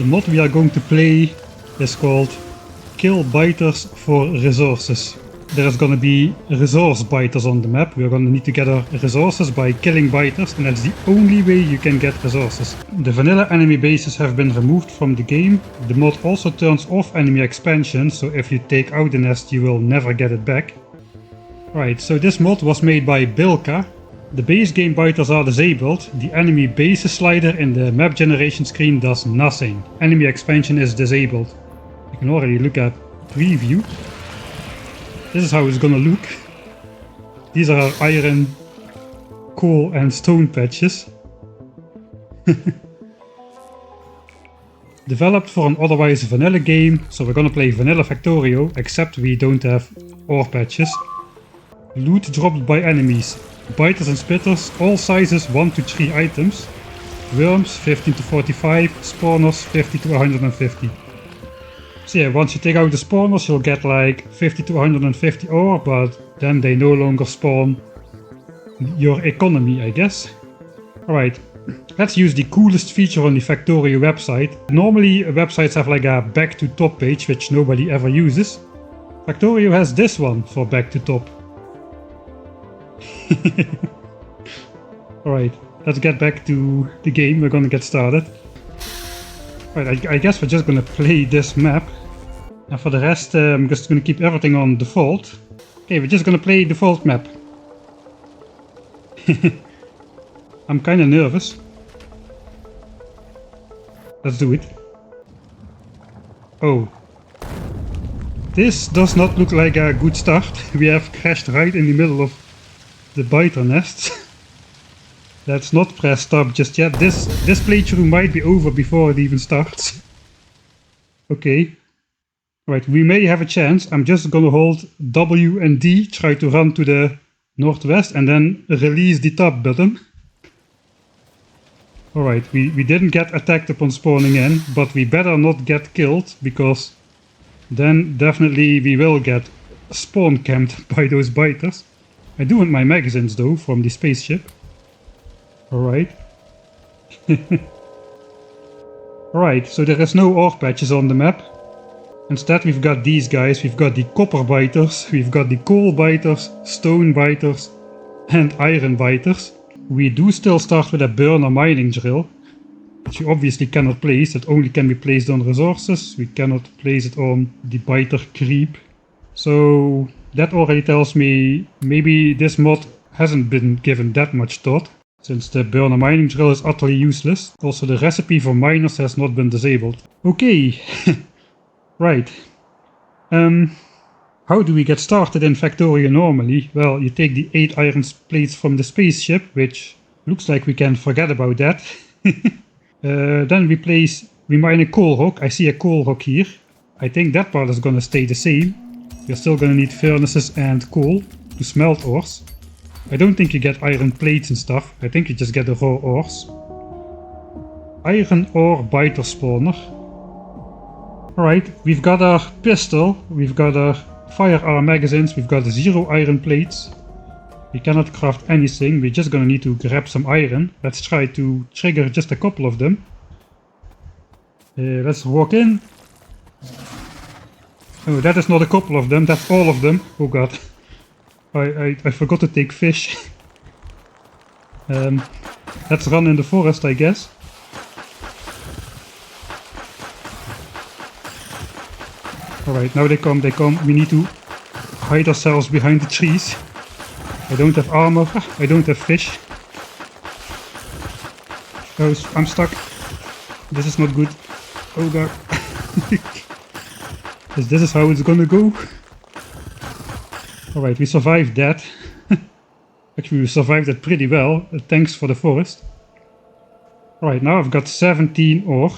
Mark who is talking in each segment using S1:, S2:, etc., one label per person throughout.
S1: The mod we are going to play is called Kill Biters for Resources. There's gonna be resource biters on the map. We're gonna need to gather resources by killing biters, and that's the only way you can get resources. The vanilla enemy bases have been removed from the game. The mod also turns off enemy expansion, so if you take out the nest you will never get it back. Right, so this mod was made by Bilka. The base game biters are disabled. The enemy bases slider in the map generation screen does nothing. Enemy expansion is disabled. You can already look at preview. This is how it's gonna look. These are iron, coal and stone patches. Developed for an otherwise vanilla game, so we're gonna play vanilla Factorio, except we don't have ore patches. Loot dropped by enemies. Biters and spitters, all sizes 1 to 3 items. Worms 15 to 45, spawners 50 to 150. So yeah, once you take out the spawners you'll get like 50 to 150 ore, but then they no longer spawn your economy, I guess. Alright, let's use the coolest feature on the Factorio website. Normally websites have like a back to top page, which nobody ever uses. Factorio has this one for back to top. Alright, let's get back to the game, we're gonna get started. Right, I guess we're just gonna play this map. And for the rest, I'm just gonna keep everything on default. Okay, we're just gonna play default map. I'm kinda nervous. Let's do it. Oh. This does not look like a good start. We have crashed right in the middle of the biter nests. Let's not press stop just yet. This playthrough might be over before it even starts. Okay. Right, we may have a chance. I'm just gonna hold W and D, try to run to the northwest and then release the top button. Alright, we didn't get attacked upon spawning in, but we better not get killed, because then definitely we will get spawn camped by those biters. I do want my magazines though from the spaceship. Alright. Alright, so there is no ore patches on the map. Instead we've got these guys, we've got the copper biters, we've got the coal biters, stone biters and iron biters. We do still start with a burner mining drill, which you obviously cannot place. It only can be placed on resources. We cannot place it on the biter creep. So that already tells me maybe this mod hasn't been given that much thought, since the burner mining drill is utterly useless. Also the recipe for miners has not been disabled. Okay. Right. How do we get started in Factorio normally? Well, you take the 8 iron plates from the spaceship, which looks like we can forget about that. Then we mine a coal rock. I see a coal rock here. I think that part is gonna stay the same. You're still gonna need furnaces and coal to smelt ores. I don't think you get iron plates and stuff. I think you just get the raw ores. Iron ore biter spawner. Alright, we've got our pistol, we've got our firearm magazines, we've got 0 iron plates. We cannot craft anything, we're just gonna need to grab some iron. Let's try to trigger just a couple of them. Let's walk in. Oh, that is not a couple of them, that's all of them. Oh god. I forgot to take fish. Let's run in the forest, I guess. Alright, now they come. We need to hide ourselves behind the trees. I don't have armor, I don't have fish. Oh, I'm stuck. This is not good. Oh god. This is how it's gonna go. Alright, we survived that. Actually, we survived that pretty well. Thanks for the forest. Alright, now I've got 17 ore.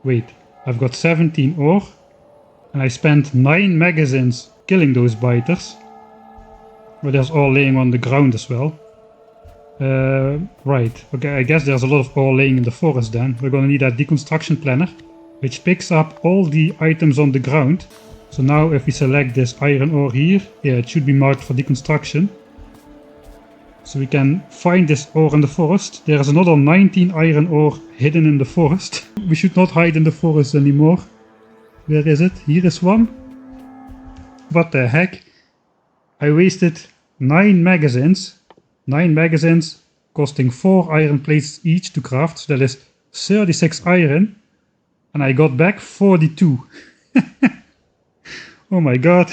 S1: Wait, I've got 17 ore. And I spent 9 magazines killing those biters. But there's ore laying on the ground as well. Right, okay, I guess there's a lot of ore laying in the forest then. We're gonna need a deconstruction planner, which picks up all the items on the ground. So now if we select this iron ore here, yeah, it should be marked for deconstruction. So we can find this ore in the forest. There is another 19 iron ore hidden in the forest. We should not hide in the forest anymore. Where is it? Here is one. What the heck? I wasted 9 magazines. 9 magazines costing 4 iron plates each to craft. So that is 36 iron. And I got back 42. Oh my god.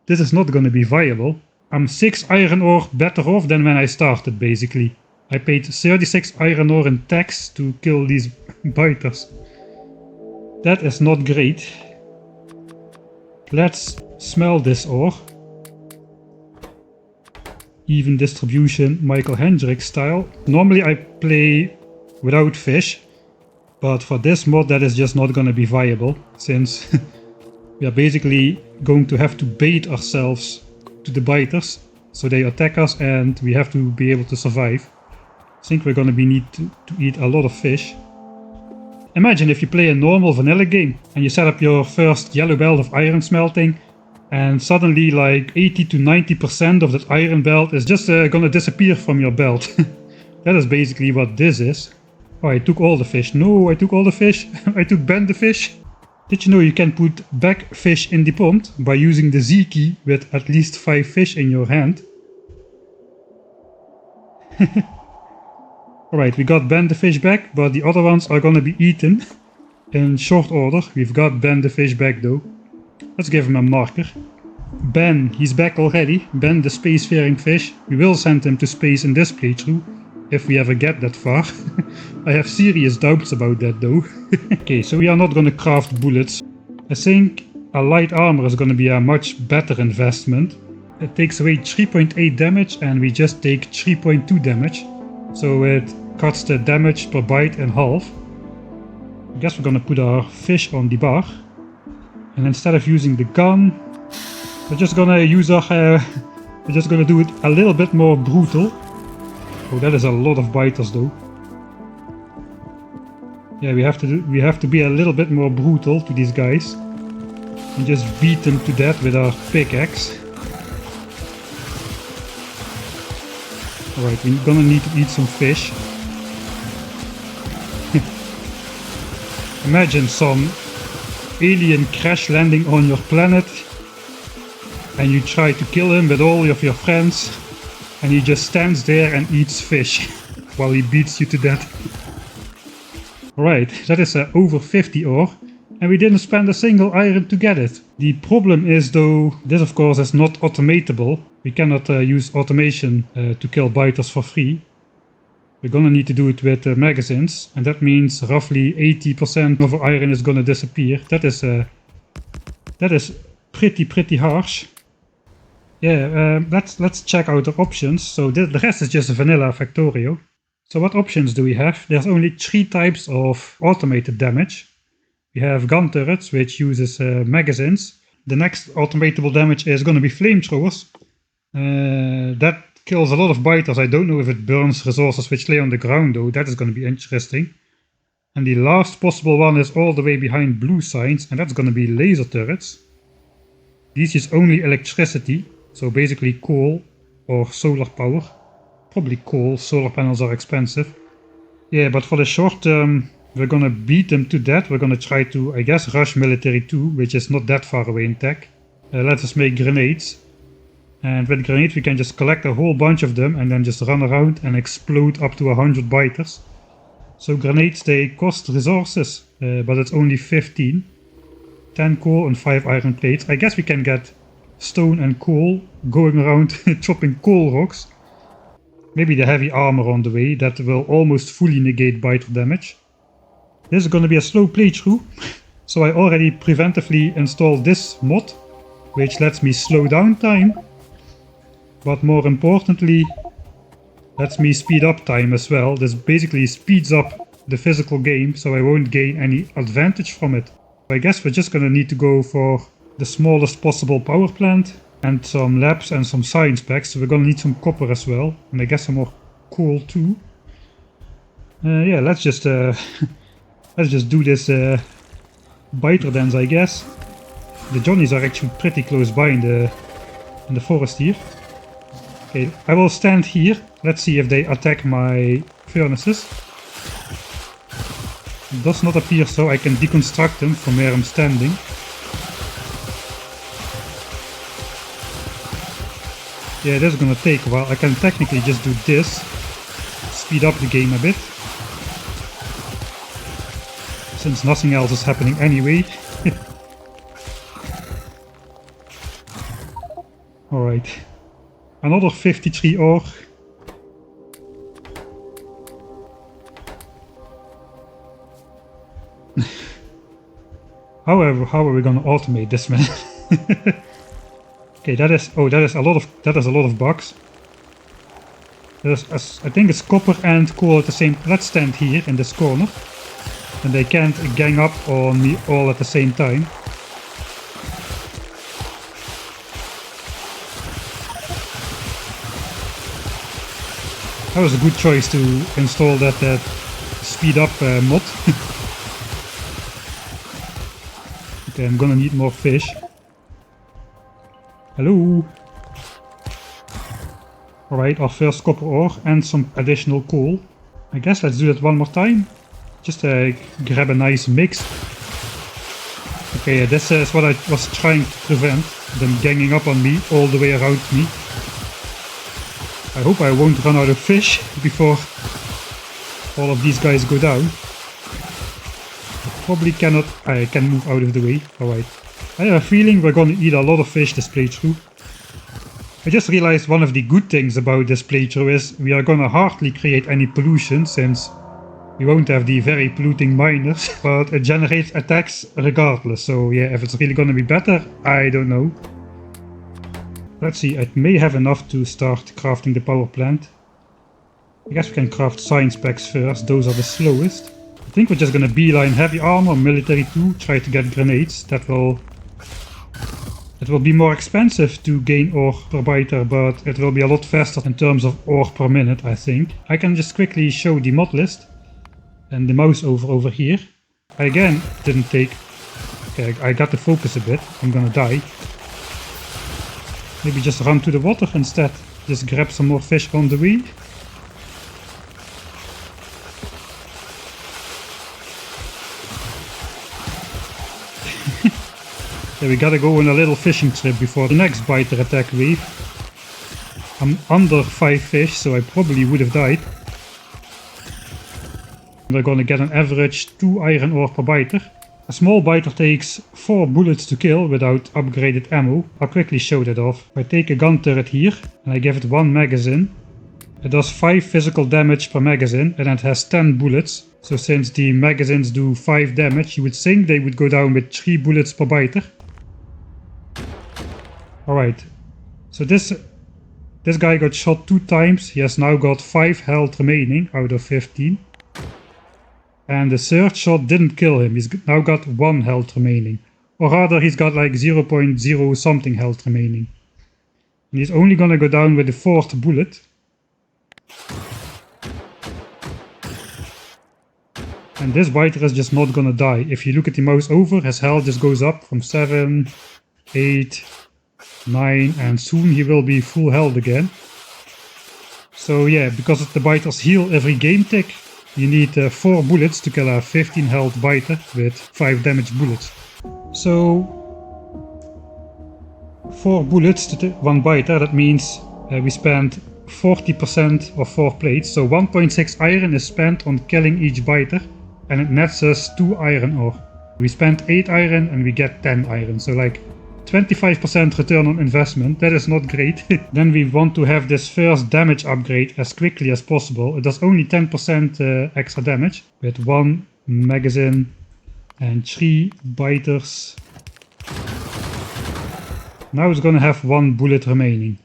S1: This is not gonna be viable. I'm 6 iron ore better off than when I started, basically. I paid 36 iron ore in tax to kill these biters. That is not great. Let's smell this ore. Even distribution, Michael Hendricks style. Normally I play without fish, but for this mod that is just not gonna be viable, since we are basically going to have to bait ourselves to the biters, so they attack us and we have to be able to survive. I think we're gonna need to eat a lot of fish. Imagine if you play a normal vanilla game and you set up your first yellow belt of iron smelting and suddenly like 80 to 90% of that iron belt is just gonna disappear from your belt. That is basically what this is. Oh, I took all the fish. No, I took all the fish. I took Ben the fish. Did you know you can put back fish in the pond by using the Z key with at least 5 fish in your hand? Alright, we got Ben the fish back, but the other ones are gonna be eaten in short order. We've got Ben the fish back though. Let's give him a marker. Ben, he's back already. Ben the spacefaring fish. We will send him to space in this playthrough, if we ever get that far. I have serious doubts about that though. Okay, so we are not gonna craft bullets. I think a light armor is gonna be a much better investment. It takes away 3.8 damage and we just take 3.2 damage. So it cuts the damage per bite in half. I guess we're gonna put our fish on the bar. And instead of using the gun, we're just gonna use our... we're just gonna do it a little bit more brutal. Oh, that is a lot of biters though. Yeah, we have to be a little bit more brutal to these guys. And just beat them to death with our pickaxe. Alright, we're gonna need to eat some fish. Imagine some alien crash landing on your planet and you try to kill him with all of your friends and he just stands there and eats fish while he beats you to death. Alright, that is over 50 ore and we didn't spend a single iron to get it. The problem is though, this of course is not automatable. We cannot use automation to kill biters for free. We're gonna need to do it with magazines, and that means roughly 80% of our iron is gonna disappear. That is pretty harsh. Yeah, let's check out the options. So the rest is just vanilla Factorio. So what options do we have? There's only 3 types of automated damage. We have gun turrets, which uses magazines. The next automatable damage is gonna be flamethrowers. That kills a lot of biters. I don't know if it burns resources which lay on the ground though. That is going to be interesting. And the last possible one is all the way behind blue signs, and that's going to be laser turrets. These use only electricity, so basically coal or solar power. Probably coal, solar panels are expensive. Yeah, but for the short term we're going to beat them to death. We're going to try to, I guess, rush military 2, which is not that far away in tech. Let us make grenades. And with grenades we can just collect a whole bunch of them and then just run around and explode up to 100 biters. So grenades, they cost resources, but it's only 15. 10 coal and 5 iron plates. I guess we can get stone and coal going around chopping coal rocks. Maybe the heavy armor on the way, that will almost fully negate biter damage. This is going to be a slow playthrough, so I already preventively installed this mod, which lets me slow down time. But more importantly, lets me speed up time as well. This basically speeds up the physical game, so I won't gain any advantage from it. I guess we're just gonna need to go for the smallest possible power plant and some labs and some science packs. So we're gonna need some copper as well, and I guess some more coal too. Yeah, let's just do this biter dance, I guess. The Johnnies are actually pretty close by in the forest here. Okay, I will stand here. Let's see if they attack my furnaces. It does not appear so. I can deconstruct them from where I'm standing. Yeah, this is gonna take a while. I can technically just do this. Speed up the game a bit. Since nothing else is happening anyway. Alright. Another 53 ore. How are we gonna automate this, man? Okay, that is a lot of bugs. I think it's copper and coal at the same. Let's stand here in this corner, and they can't gang up on me all at the same time. That was a good choice to install that speed up mod. Okay, I'm gonna need more fish. Hello. Alright, our first copper ore and some additional coal. I guess let's do that one more time. Just grab a nice mix. Okay, this is what I was trying to prevent. Them ganging up on me all the way around me. I hope I won't run out of fish before all of these guys go down. I probably cannot. I can move out of the way. Alright. I have a feeling we're gonna eat a lot of fish this playthrough. I just realized one of the good things about this playthrough is we are gonna hardly create any pollution since we won't have the very polluting miners, but it generates attacks regardless. So yeah, if it's really gonna be better, I don't know. Let's see, I may have enough to start crafting the power plant. I guess we can craft science packs first, those are the slowest. I think we're just gonna beeline heavy armor, military 2, try to get grenades. It will be more expensive to gain ore per biter, but it will be a lot faster in terms of ore per minute, I think. I can just quickly show the mod list. And the mouse over here. I again didn't take... Okay, I got the focus a bit. I'm gonna die. Maybe just run to the water instead. Just grab some more fish on the way. Yeah, we gotta go on a little fishing trip before the next biter attack wave. I'm under 5 fish, so I probably would have died. We're gonna get an average 2 iron ore per biter. A small biter takes 4 bullets to kill without upgraded ammo. I'll quickly show that off. I take a gun turret here and I give it 1 magazine. It does 5 physical damage per magazine and it has 10 bullets. So since the magazines do 5 damage, you would think they would go down with 3 bullets per biter. Alright, so this guy got shot 2 times. He has now got 5 health remaining out of 15. And the third shot didn't kill him, he's now got 1 health remaining. Or rather, he's got like 0.0 something health remaining. And he's only gonna go down with the 4th bullet. And this biter is just not gonna die. If you look at the mouse over, his health just goes up from 7, 8, 9, and soon he will be full health again. So yeah, because the biters heal every game tick, you need 4 bullets to kill a 15 health biter with 5 damage bullets. So 4 bullets to 1 biter, that means we spend 40% of 4 plates. So 1.6 iron is spent on killing each biter and it nets us 2 iron ore. We spend 8 iron and we get 10 iron, so like 25% return on investment. That is not great. Then we want to have this first damage upgrade as quickly as possible. It does only 10% extra damage with 1 magazine and 3 biters. Now it's gonna have 1 bullet remaining.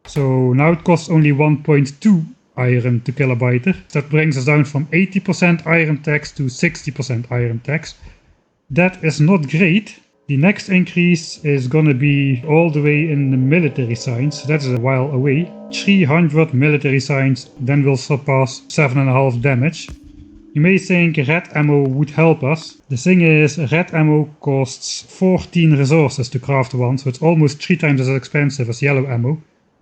S1: So now it costs only 1.2 iron to kill a biter. That brings us down from 80% iron tax to 60% iron tax. That is not great. The next increase is gonna be all the way in the military science. That's a while away. 300 military science, then we'll surpass 7.5 damage. You may think red ammo would help us. The thing is, red ammo costs 14 resources to craft one, so it's almost 3 times as expensive as yellow ammo.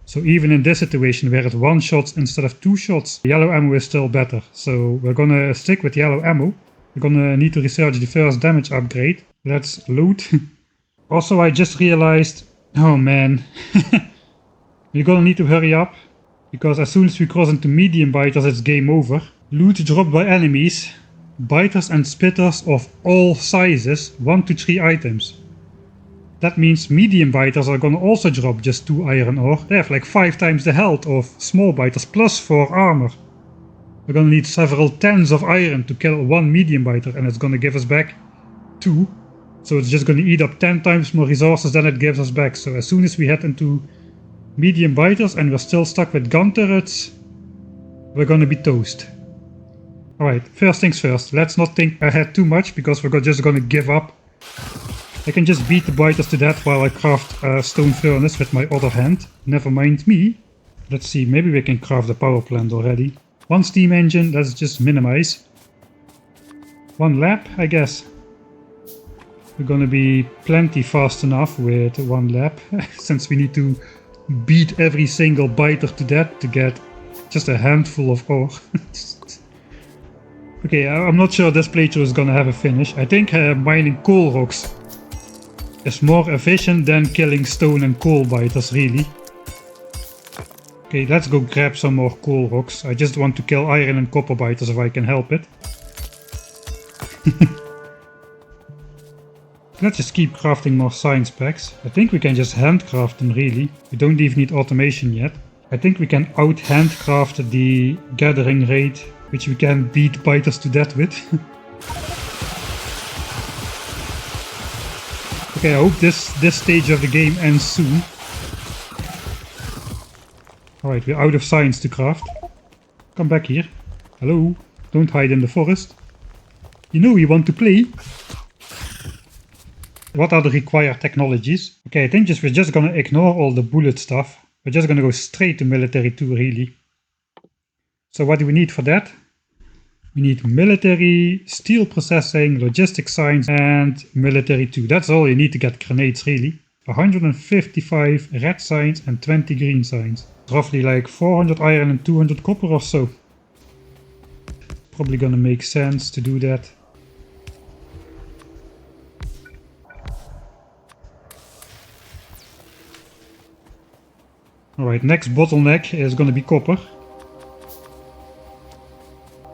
S1: So even in this situation where it's 1 shot instead of 2 shots, yellow ammo is still better. So we're gonna stick with yellow ammo. We're gonna need to research the first damage upgrade. Let's loot. Also, I just realized, oh man, we're gonna need to hurry up, because as soon as we cross into medium biters, it's game over. Loot dropped by enemies, biters and spitters of all sizes, 1 to 3 items. That means medium biters are gonna also drop just 2 iron ore. They have like 5 times the health of small biters plus 4 armor. We're gonna need several tens of iron to kill 1 medium biter, and it's gonna give us back 2. So it's just gonna eat up 10 times more resources than it gives us back. So as soon as we head into medium biters and we're still stuck with gun turrets, we're gonna be toast. Alright, first things first, let's not think ahead too much, because we're just gonna give up. I can just beat the biters to death while I craft a stone furnace with my other hand. Never mind me. Let's see, maybe we can craft a power plant already. 1 steam engine, let's just minimize. 1 lap, I guess. We're gonna be plenty fast enough with 1 lap, since we need to beat every single biter to death to get just a handful of ore. Okay, I'm not sure this playthrough is gonna have a finish. I think mining coal rocks is more efficient than killing stone and coal biters, really. Okay, let's go grab some more coal rocks. I just want to kill iron and copper biters if I can help it. Let's just keep crafting more science packs. I think we can just handcraft them, really. We don't even need automation yet. I think we can out-handcraft the gathering rate, which we can beat biters to death with. Okay, I hope this stage of the game ends soon. Alright, we're out of science to craft. Come back here. Hello, don't hide in the forest. You know you want to play. What are the required technologies? Okay, I think we're just gonna ignore all the bullet stuff. We're just gonna go straight to military 2, really. So what do we need for that? We need military, steel processing, logistics science, and military 2. That's all you need to get grenades, really. 155 red science and 20 green science. Roughly like 400 iron and 200 copper or so. Probably gonna make sense to do that. Alright, next bottleneck is gonna be copper.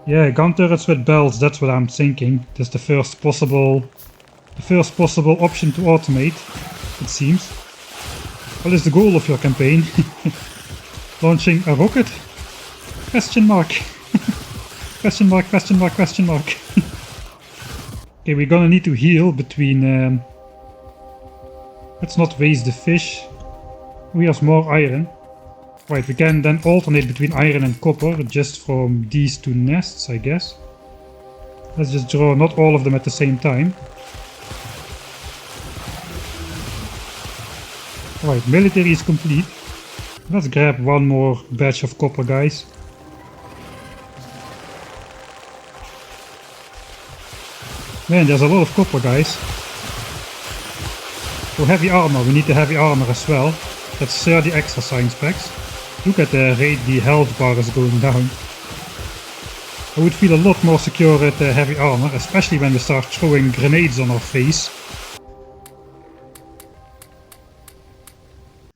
S1: Yeah, gun turrets with belts, that's what I'm thinking. That's the first possible option to automate, it seems. What is the goal of your campaign? Launching a rocket? Question mark. Question mark, question mark, question mark. Okay, we're gonna need to heal between... let's not waste the fish. We have more iron. Right, we can then alternate between iron and copper just from these 2 nests, I guess. Let's just draw not all of them at the same time. Right, military is complete. Let's grab 1 more batch of copper, guys. Man, there's a lot of copper, guys. For heavy armor, we need the heavy armor as well. That's 30 extra science packs. Look at the rate the health bar is going down. I would feel a lot more secure with heavy armor, especially when we start throwing grenades on our face.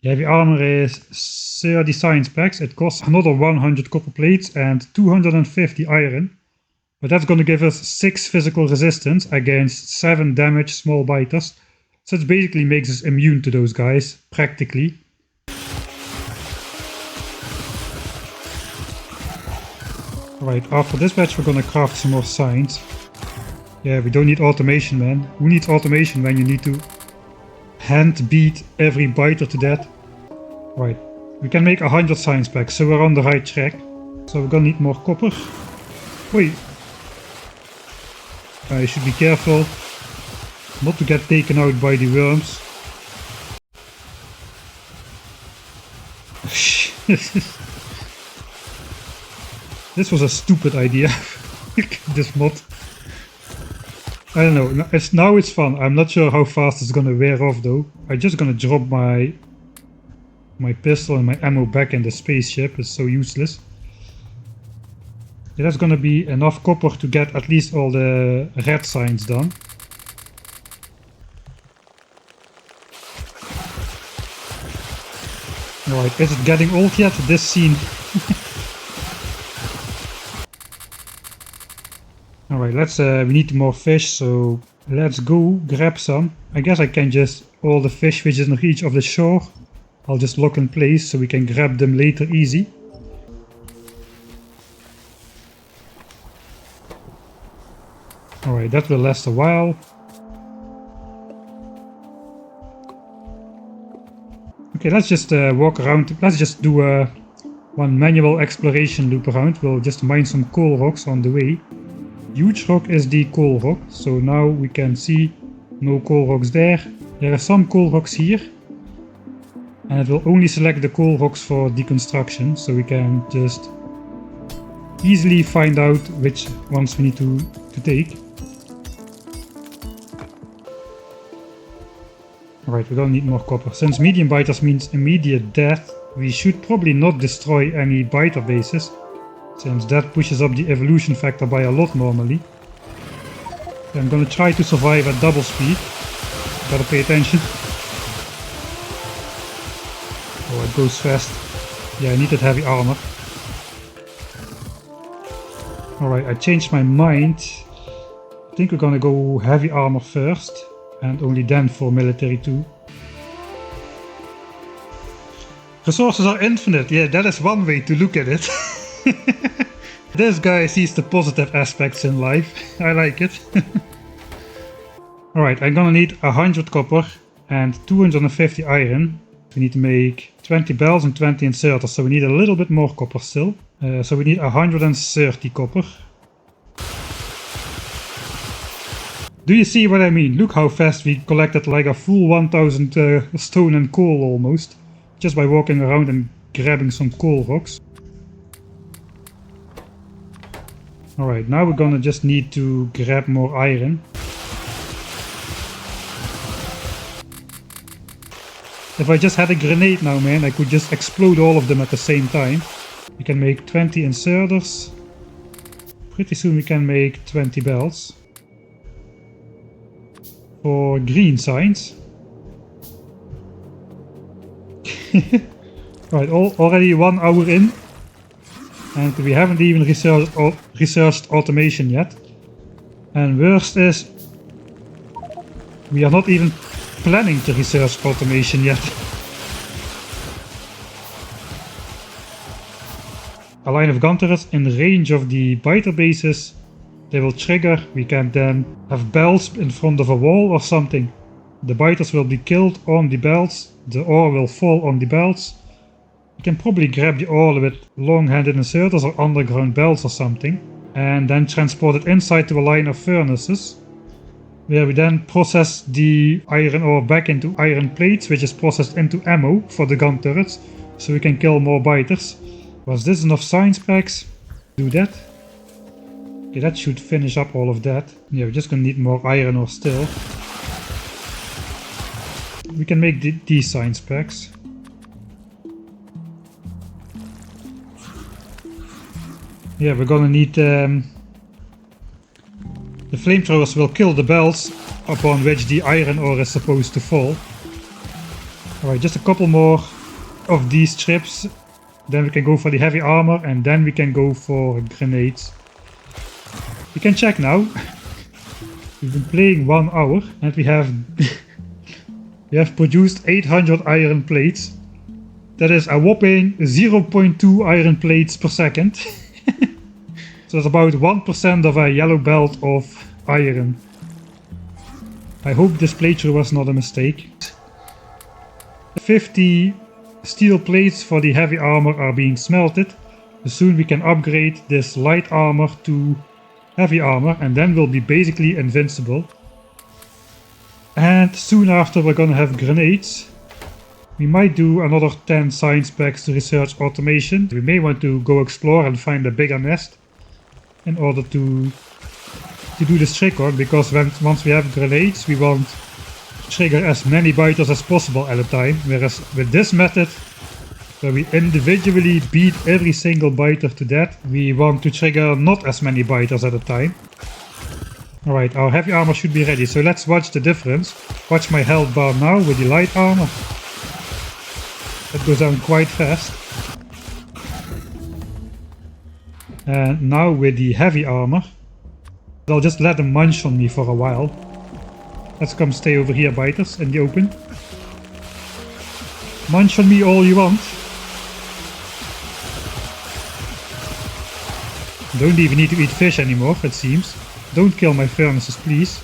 S1: The heavy armor is 30 science packs. It costs another 100 copper plates and 250 iron. But that's gonna give us 6 physical resistance against 7 damage small biters. So it basically makes us immune to those guys, practically. Right, after this batch we're gonna craft some more science. Yeah, we don't need automation, man. Who needs automation when you need to hand beat every biter to death? Right, we can make 100 science packs, so we're on the right track. So we're gonna need more copper. Wait. You should be careful not to get taken out by the worms. This was a stupid idea. This mod. I don't know. Now it's fun. I'm not sure how fast it's gonna wear off though. I'm just gonna drop my my pistol and my ammo back in the spaceship. It's so useless. That's gonna be enough copper to get at least all the red signs done. Alright, is it getting old yet, this scene? Alright, we need more fish, so let's go grab some. I guess I can just, all the fish which is in reach of the shore, I'll just lock in place so we can grab them later easy. Alright, that will last a while. Okay, let's just walk around. Let's just do one manual exploration loop around. We'll just mine some coal rocks on the way. Huge rock is the coal rock, so now we can see no coal rocks there. There are some coal rocks here. And it will only select the coal rocks for deconstruction, so we can just easily find out which ones we need to take. Alright, we don't need more copper. Since medium biters means immediate death, we should probably not destroy any biter bases, since that pushes up the evolution factor by a lot normally. I'm gonna try to survive at double speed. Gotta pay attention. Oh, it goes fast. Yeah, I needed heavy armor. Alright, I changed my mind. I think we're gonna go heavy armor first. And only then for military too. Resources are infinite, yeah, that is one way to look at it. This guy sees the positive aspects in life, I like it. Alright, I'm gonna need 100 copper and 250 iron. We need to make 20 bells and 20 inserters, so we need a little bit more copper still. So we need 130 copper. Do you see what I mean? Look how fast we collected like a full 1000 stone and coal almost. Just by walking around and grabbing some coal rocks. Alright, now we're gonna just need to grab more iron. If I just had a grenade now, man, I could just explode all of them at the same time. We can make 20 inserters. Pretty soon we can make 20 bells. For green signs. Right, already 1 hour in. And we haven't even researched automation yet. And worst is, we are not even planning to research automation yet. A line of gun turrets in range of the biter bases. They will trigger. We can then have bells in front of a wall or something. The biters will be killed on the bells. The ore will fall on the bells. You can probably grab the ore with long-handed inserters or underground bells or something. And then transport it inside to a line of furnaces. Where we then process the iron ore back into iron plates, which is processed into ammo for the gun turrets. So we can kill more biters. Was this enough science packs? Do that. Okay, that should finish up all of that. Yeah, we're just gonna need more iron ore still. We can make these science packs. Yeah, we're gonna need the flamethrowers will kill the bells upon which the iron ore is supposed to fall. Alright, just a couple more of these strips. Then we can go for the heavy armor and then we can go for grenades. We can check now. We've been playing 1 hour and we have produced 800 iron plates. That is a whopping 0.2 iron plates per second. So that's about 1% of a yellow belt of iron. I hope this playthrough was not a mistake. 50 steel plates for the heavy armor are being smelted. Soon we can upgrade this light armor to heavy armor and then we'll be basically invincible. And soon after we're gonna have grenades. We might do another 10 science packs to research automation. We may want to go explore and find a bigger nest in order to do this trick on, because once we have grenades we want trigger as many biters as possible at a time, whereas with this method, where we individually beat every single biter to death, we want to trigger not as many biters at a time. Alright, our heavy armor should be ready, so let's watch the difference. Watch my health bar now with the light armor. That goes down quite fast. And now with the heavy armor, I'll just let them munch on me for a while. Let's come stay over here, biters, in the open. Munch on me all you want. Don't even need to eat fish anymore, it seems. Don't kill my furnaces, please.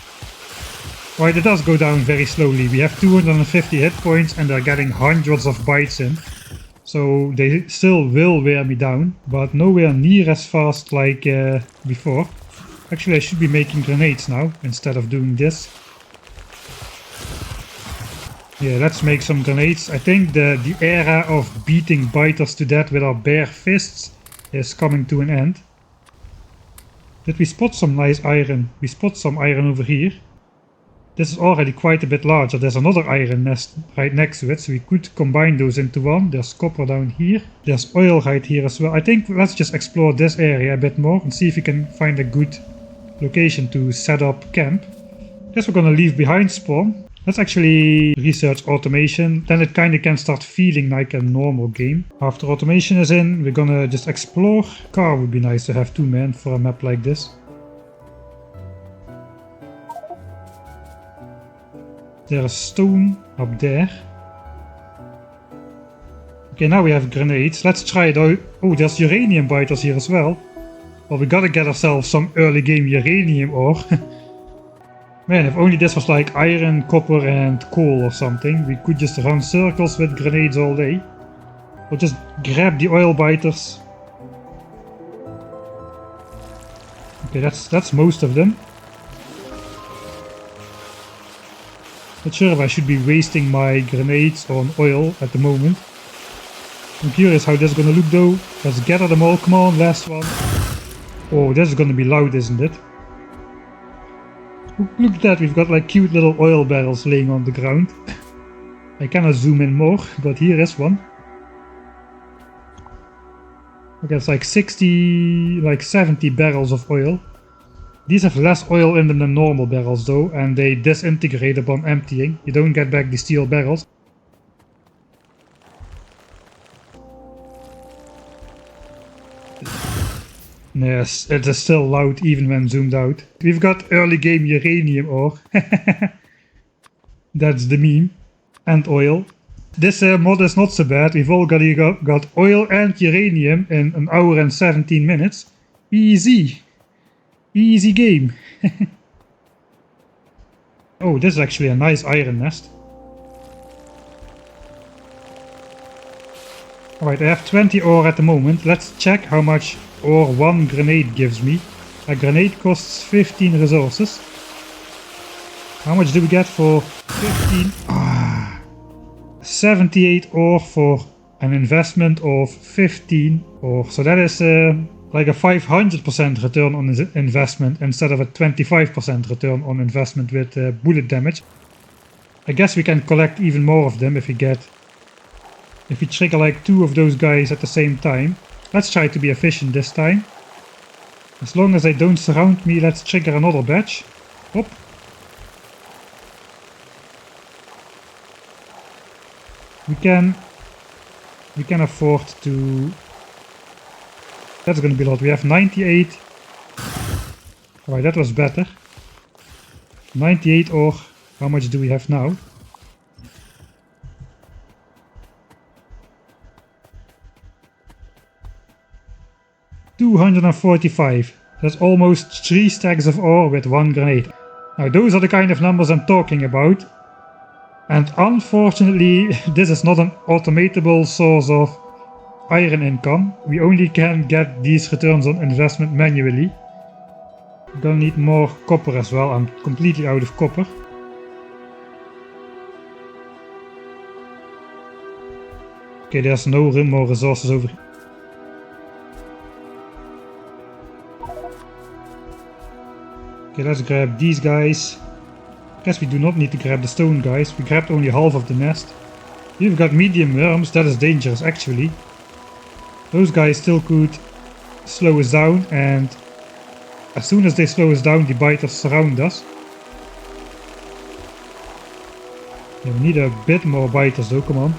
S1: Right, it does go down very slowly. We have 250 hit points and they're getting hundreds of bites in. So they still will wear me down, but nowhere near as fast like before. Actually, I should be making grenades now instead of doing this. Yeah, let's make some grenades. I think the era of beating biters to death with our bare fists is coming to an end. Did we spot some nice iron? We spot some iron over here. This is already quite a bit larger. There's another iron nest right next to it, so we could combine those into one. There's copper down here. There's oil right here as well. I think let's just explore this area a bit more and see if we can find a good location to set up camp. Guess we're gonna leave behind spawn. Let's actually research automation. Then it kinda can start feeling like a normal game. After automation is in, we're gonna just explore. Car would be nice to have 2 men for a map like this. There's stone up there. Okay, now we have grenades. Let's try it out. Oh, there's uranium biters here as well. Well, we gotta get ourselves some early game uranium ore. Man, if only this was like iron, copper and coal or something. We could just run circles with grenades all day. We'll just grab the oil biters. Okay, that's most of them. Not sure if I should be wasting my grenades on oil at the moment. I'm curious how this is gonna look though. Let's gather them all. Come on, last one. Oh, this is gonna be loud, isn't it? Look at that, we've got like cute little oil barrels laying on the ground. I cannot zoom in more, but here is one. Okay, it's like 70 barrels of oil. These have less oil in them than normal barrels though, and they disintegrate upon emptying. You don't get back the steel barrels. Yes, it is still loud even when zoomed out. We've got early game uranium ore. That's the meme. And oil. This mod is not so bad. We've all got oil and uranium in 1 hour and 17 minutes. Easy. Easy game. Oh, this is actually a nice iron nest. Alright, I have 20 ore at the moment. Let's check how much ore one grenade gives me. A grenade costs 15 resources. How much do we get for 15? 78 ore for an investment of 15 ore. So that is like a 500% return on investment instead of a 25% return on investment with bullet damage. I guess we can collect even more of them if we trigger like 2 of those guys at the same time. Let's try to be efficient this time. As long as they don't surround me, let's trigger another batch. Hop. We can afford to... That's gonna be a lot. We have 98. Alright, that was better. 98 ore. How much do we have now? $245. That's almost 3 stacks of ore with 1 grenade. Now those are the kind of numbers I'm talking about. And unfortunately, this is not an automatable source of iron income. We only can get these returns on investment manually. I'm gonna need more copper as well. I'm completely out of copper. Okay, there's no more resources over here. Okay, let's grab these guys. Guess we do not need to grab the stone guys, we grabbed only half of the nest. We've got medium worms, that is dangerous actually. Those guys still could slow us down, and as soon as they slow us down the biters surround us. Yeah, we need a bit more biters though, come on.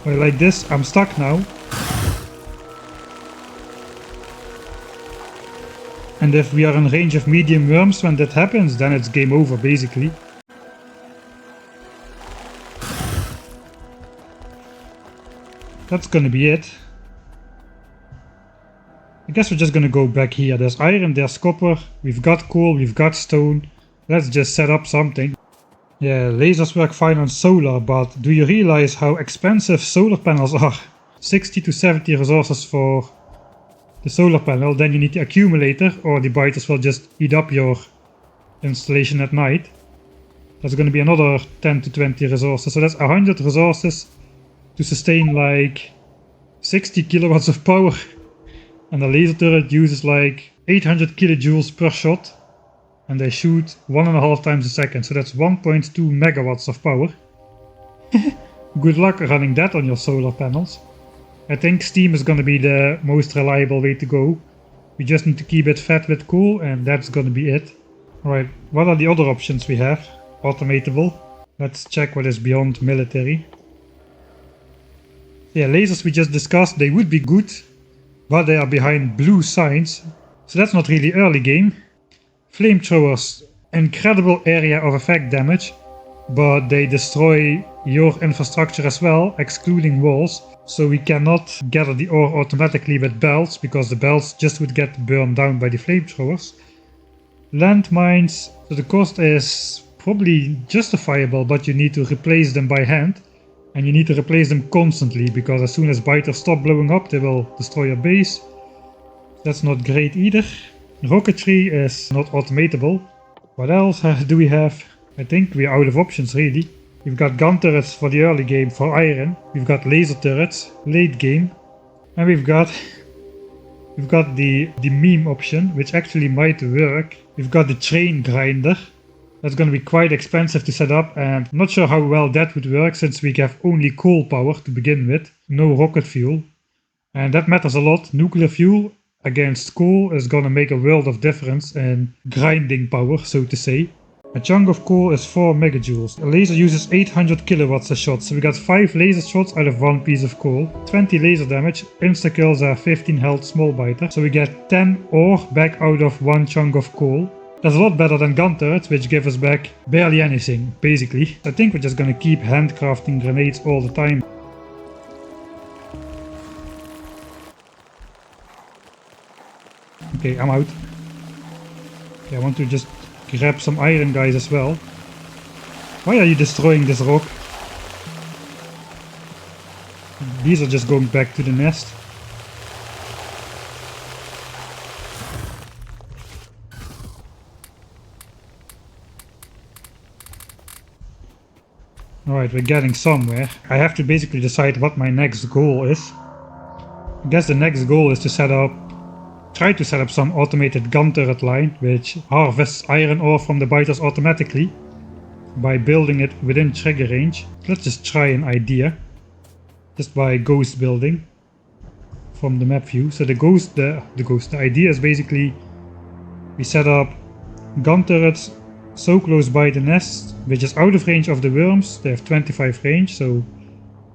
S1: Well, like this, I'm stuck now. And if we are in range of medium worms when that happens, then it's game over basically. That's gonna be it. I guess we're just gonna go back here. There's iron, there's copper, we've got coal, we've got stone. Let's just set up something. Yeah, lasers work fine on solar, but do you realize how expensive solar panels are? 60 to 70 resources for the solar panel, then you need the accumulator or the biters will just eat up your installation at night. That's gonna be another 10 to 20 resources, so that's 100 resources to sustain like 60 kilowatts of power. And the laser turret uses like 800 kilojoules per shot. And they shoot 1.5 times a second, so that's 1.2 megawatts of power. Good luck running that on your solar panels. I think steam is gonna be the most reliable way to go. We just need to keep it fed with coal and that's gonna be it. Alright, what are the other options we have? Automatable. Let's check what is beyond military. Yeah, lasers we just discussed, they would be good, but they are behind blue signs, so that's not really early game. Flamethrowers, incredible area of effect damage, but they destroy your infrastructure as well, excluding walls, so we cannot gather the ore automatically with belts, because the belts just would get burned down by the flamethrowers. Landmines, so the cost is probably justifiable, but you need to replace them by hand, and you need to replace them constantly, because as soon as biters stop blowing up, they will destroy your base. That's not great either. Rocketry is not automatable. What else do we have? I think we're out of options really. We've got gun turrets for the early game for iron. We've got laser turrets late game. And we've got the meme option, which actually might work. We've got the train grinder. That's going to be quite expensive to set up, and I'm not sure how well that would work since we have only coal power to begin with, no rocket fuel. And that matters a lot. Nuclear fuel against coal is gonna make a world of difference in grinding power, so to say. A chunk of coal is 4 megajoules. A laser uses 800 kilowatts a shot, so we got 5 laser shots out of 1 piece of coal. 20 laser damage, insta-kills are 15 health small biter, so we get 10 ore back out of 1 chunk of coal. That's a lot better than gun turrets, which give us back barely anything, basically. I think we're just gonna keep handcrafting grenades all the time. Okay, I'm out. Okay, I want to just grab some iron guys as well. Why are you destroying this rock? These are just going back to the nest. Alright, we're getting somewhere. I have to basically decide what my next goal is. I guess the next goal is to try to set up some automated gun turret line, which harvests iron ore from the biters automatically by building it within trigger range. Let's just try an idea, just by ghost building from the map view. So the idea is basically we set up gun turrets so close by the nest, which is out of range of the worms. They have 25 range, so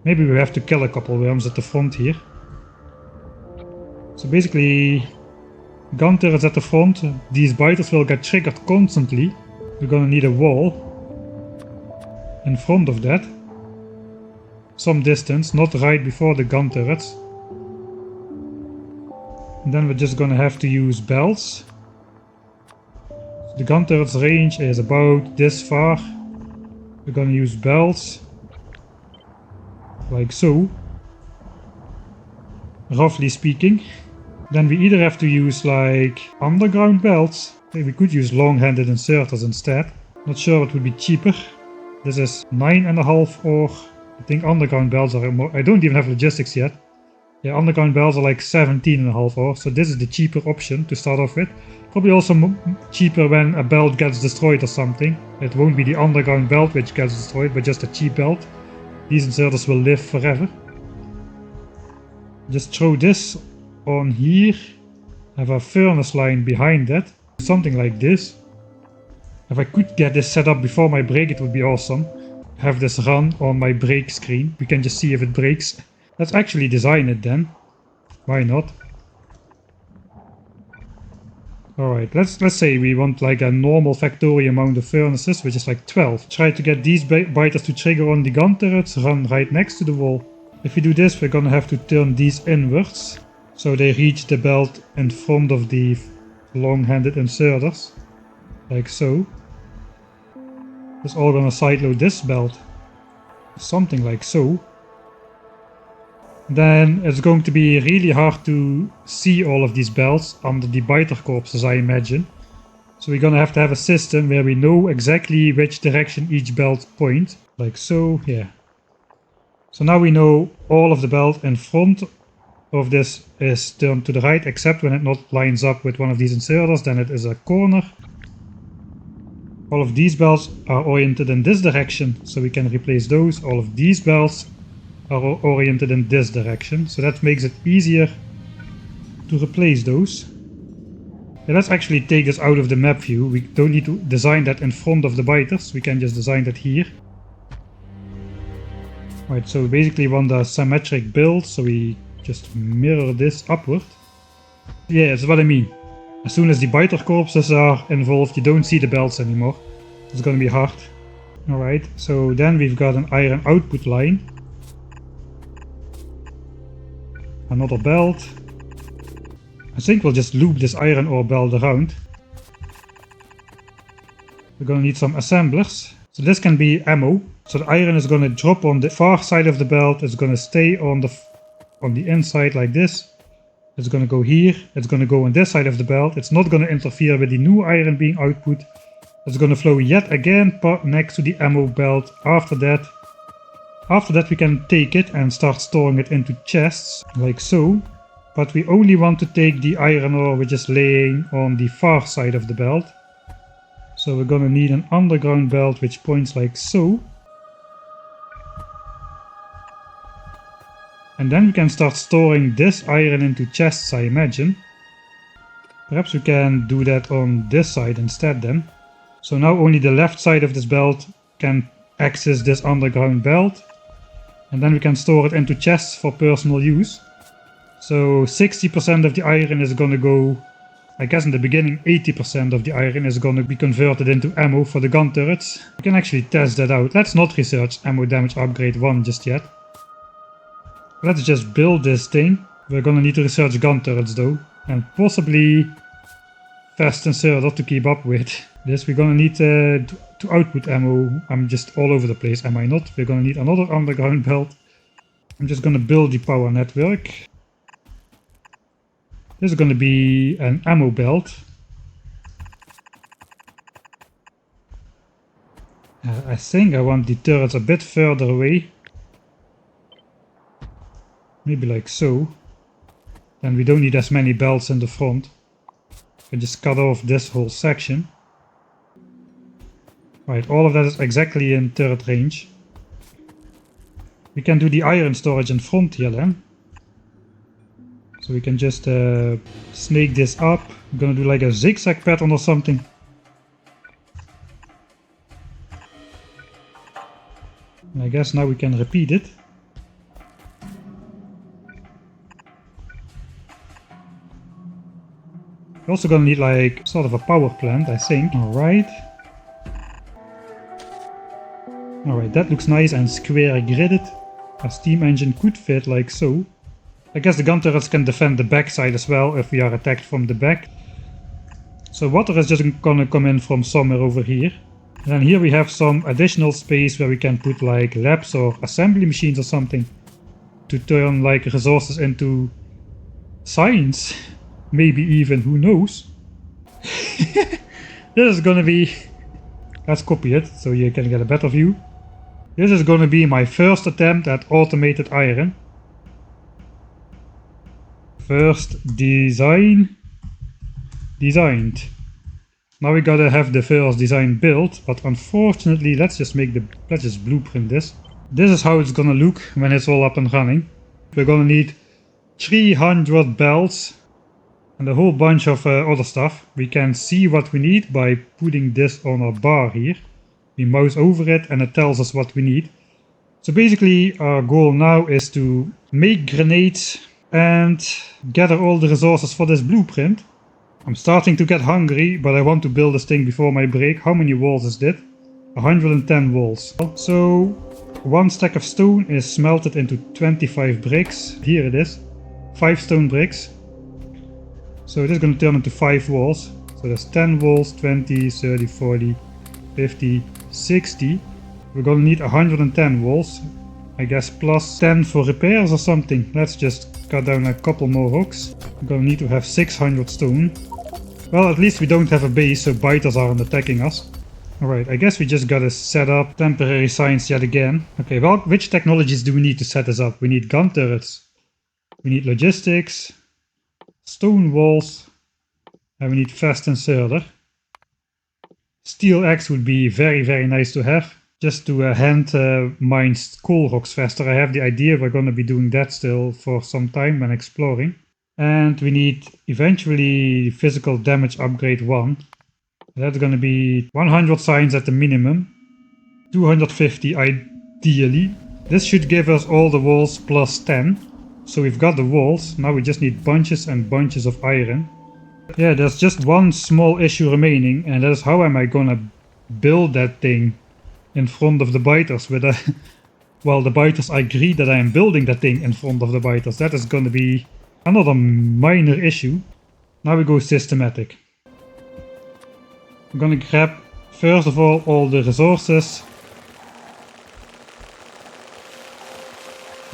S1: maybe we have to kill a couple worms at the front here. So basically, gun turrets at the front, these biters will get triggered constantly. We're gonna need a wall in front of that, some distance, not right before the gun turrets. And then we're just gonna have to use belts. The gun turret's range is about this far. We're gonna use belts like so, roughly speaking. Then we either have to use like underground belts. We could use long-handed inserters instead. Not sure it would be cheaper. This is 9.5 ore. I think underground belts are more. I don't even have logistics yet. Yeah, underground belts are like 17.5 ore, so this is the cheaper option to start off with. Probably also cheaper when a belt gets destroyed or something. It won't be the underground belt which gets destroyed, but just a cheap belt. These inserters will live forever. Just throw this on here. Have a furnace line behind that. Something like this. If I could get this set up before my break, it would be awesome. Have this run on my break screen. We can just see if it breaks. Let's actually design it then. Why not? Alright, let's say we want like a normal Factorio amount of furnaces, which is like 12. Try to get these biters to trigger on the gun turrets, run right next to the wall. If we do this, we're gonna have to turn these inwards, so they reach the belt in front of the long-handed inserters. Like so. It's all gonna sideload this belt. Something like so. Then it's going to be really hard to see all of these belts under the biter corpses, I imagine. So we're gonna have to have a system where we know exactly which direction each belt points. Like so, yeah. So now we know all of the belt in front of this is turned to the right, except when it not lines up with one of these inserters, then it is a corner. All of these belts are oriented in this direction, so we can replace those. All of these belts are oriented in this direction, so that makes it easier to replace those. Yeah, let's actually take this out of the map view. We don't need to design that in front of the biters, we can just design that here. Right, so basically we want a symmetric build, so we just mirror this upward. Yeah, that's what I mean. As soon as the biter corpses are involved, you don't see the belts anymore. It's gonna be hard. Alright, so then we've got an iron output line. Another belt. I think we'll just loop this iron ore belt around. We're gonna need some assemblers. So this can be ammo. So the iron is gonna drop on the far side of the belt. It's gonna stay on the inside like this. It's gonna go here. It's gonna go on this side of the belt. It's not gonna interfere with the new iron being output. It's gonna flow yet again next to the ammo belt. After that we can take it and start storing it into chests, like so. But we only want to take the iron ore which is laying on the far side of the belt. So we're gonna need an underground belt which points like so. And then we can start storing this iron into chests, I imagine. Perhaps we can do that on this side instead then. So now only the left side of this belt can access this underground belt. And then we can store it into chests for personal use. So 60% of the iron is gonna go, I guess in the beginning 80% of the iron is gonna be converted into ammo for the gun turrets. We can actually test that out. Let's not research ammo damage upgrade 1 just yet. Let's just build this thing. We're gonna need to research gun turrets though. And possibly fast inserter to keep up with this. We're gonna need to output ammo. I'm just all over the place, am I not? We're gonna need another underground belt. I'm just gonna build the power network. This is gonna be an ammo belt. I think I want the turrets a bit further away. Maybe like so. Then we don't need as many belts in the front. I just cut off this whole section. Right, all of that is exactly in turret range. We can do the iron storage in front here then. So we can just snake this up. I'm gonna do like a zigzag pattern or something. And I guess now we can repeat it. We're also gonna need like sort of a power plant, I think. Alright, that looks nice and square gridded. A steam engine could fit like so. I guess the gun turrets can defend the back side as well if we are attacked from the back. So water is just gonna come in from somewhere over here. And then here we have some additional space where we can put like labs or assembly machines or something. To turn like resources into science. Maybe even, who knows. This is gonna be... Let's copy it so you can get a better view. This is gonna be my first attempt at automated iron. First designed. Now we gotta have the first design built, but unfortunately let's just blueprint this. This is how it's gonna look when it's all up and running. We're gonna need 300 belts and a whole bunch of other stuff. We can see what we need by putting this on our bar here. We mouse over it and it tells us what we need. So basically our goal now is to make grenades and gather all the resources for this blueprint. I'm starting to get hungry, but I want to build this thing before my break. How many walls is that? 110 walls. So one stack of stone is smelted into 25 bricks. Here it is. 5 stone bricks. So it is going to turn into 5 walls. So there's 10 walls, 20, 30, 40, 50, 60. We're going to need 110 walls. I guess plus 10 for repairs or something. Let's just cut down a couple more rocks. We're going to need to have 600 stone. Well, at least we don't have a base, so biters aren't attacking us. Alright, I guess we just gotta set up temporary signs yet again. Okay, well, which technologies do we need to set this up? We need gun turrets. We need logistics. Stone walls. And we need fast inserter. Steel axe would be very, very nice to have. Just to hand mine coal rocks faster. I have the idea we're gonna be doing that still for some time when exploring. And we need eventually physical damage upgrade 1. That's gonna be 100 signs at the minimum. 250 ideally. This should give us all the walls plus 10. So we've got the walls. Now we just need bunches and bunches of iron. Yeah, there's just one small issue remaining, and that is how am I gonna build that thing in front of the biters with a... Well, the biters agree that I am building that thing in front of the biters. That is gonna be another minor issue. Now we go systematic. I'm gonna grab first of all the resources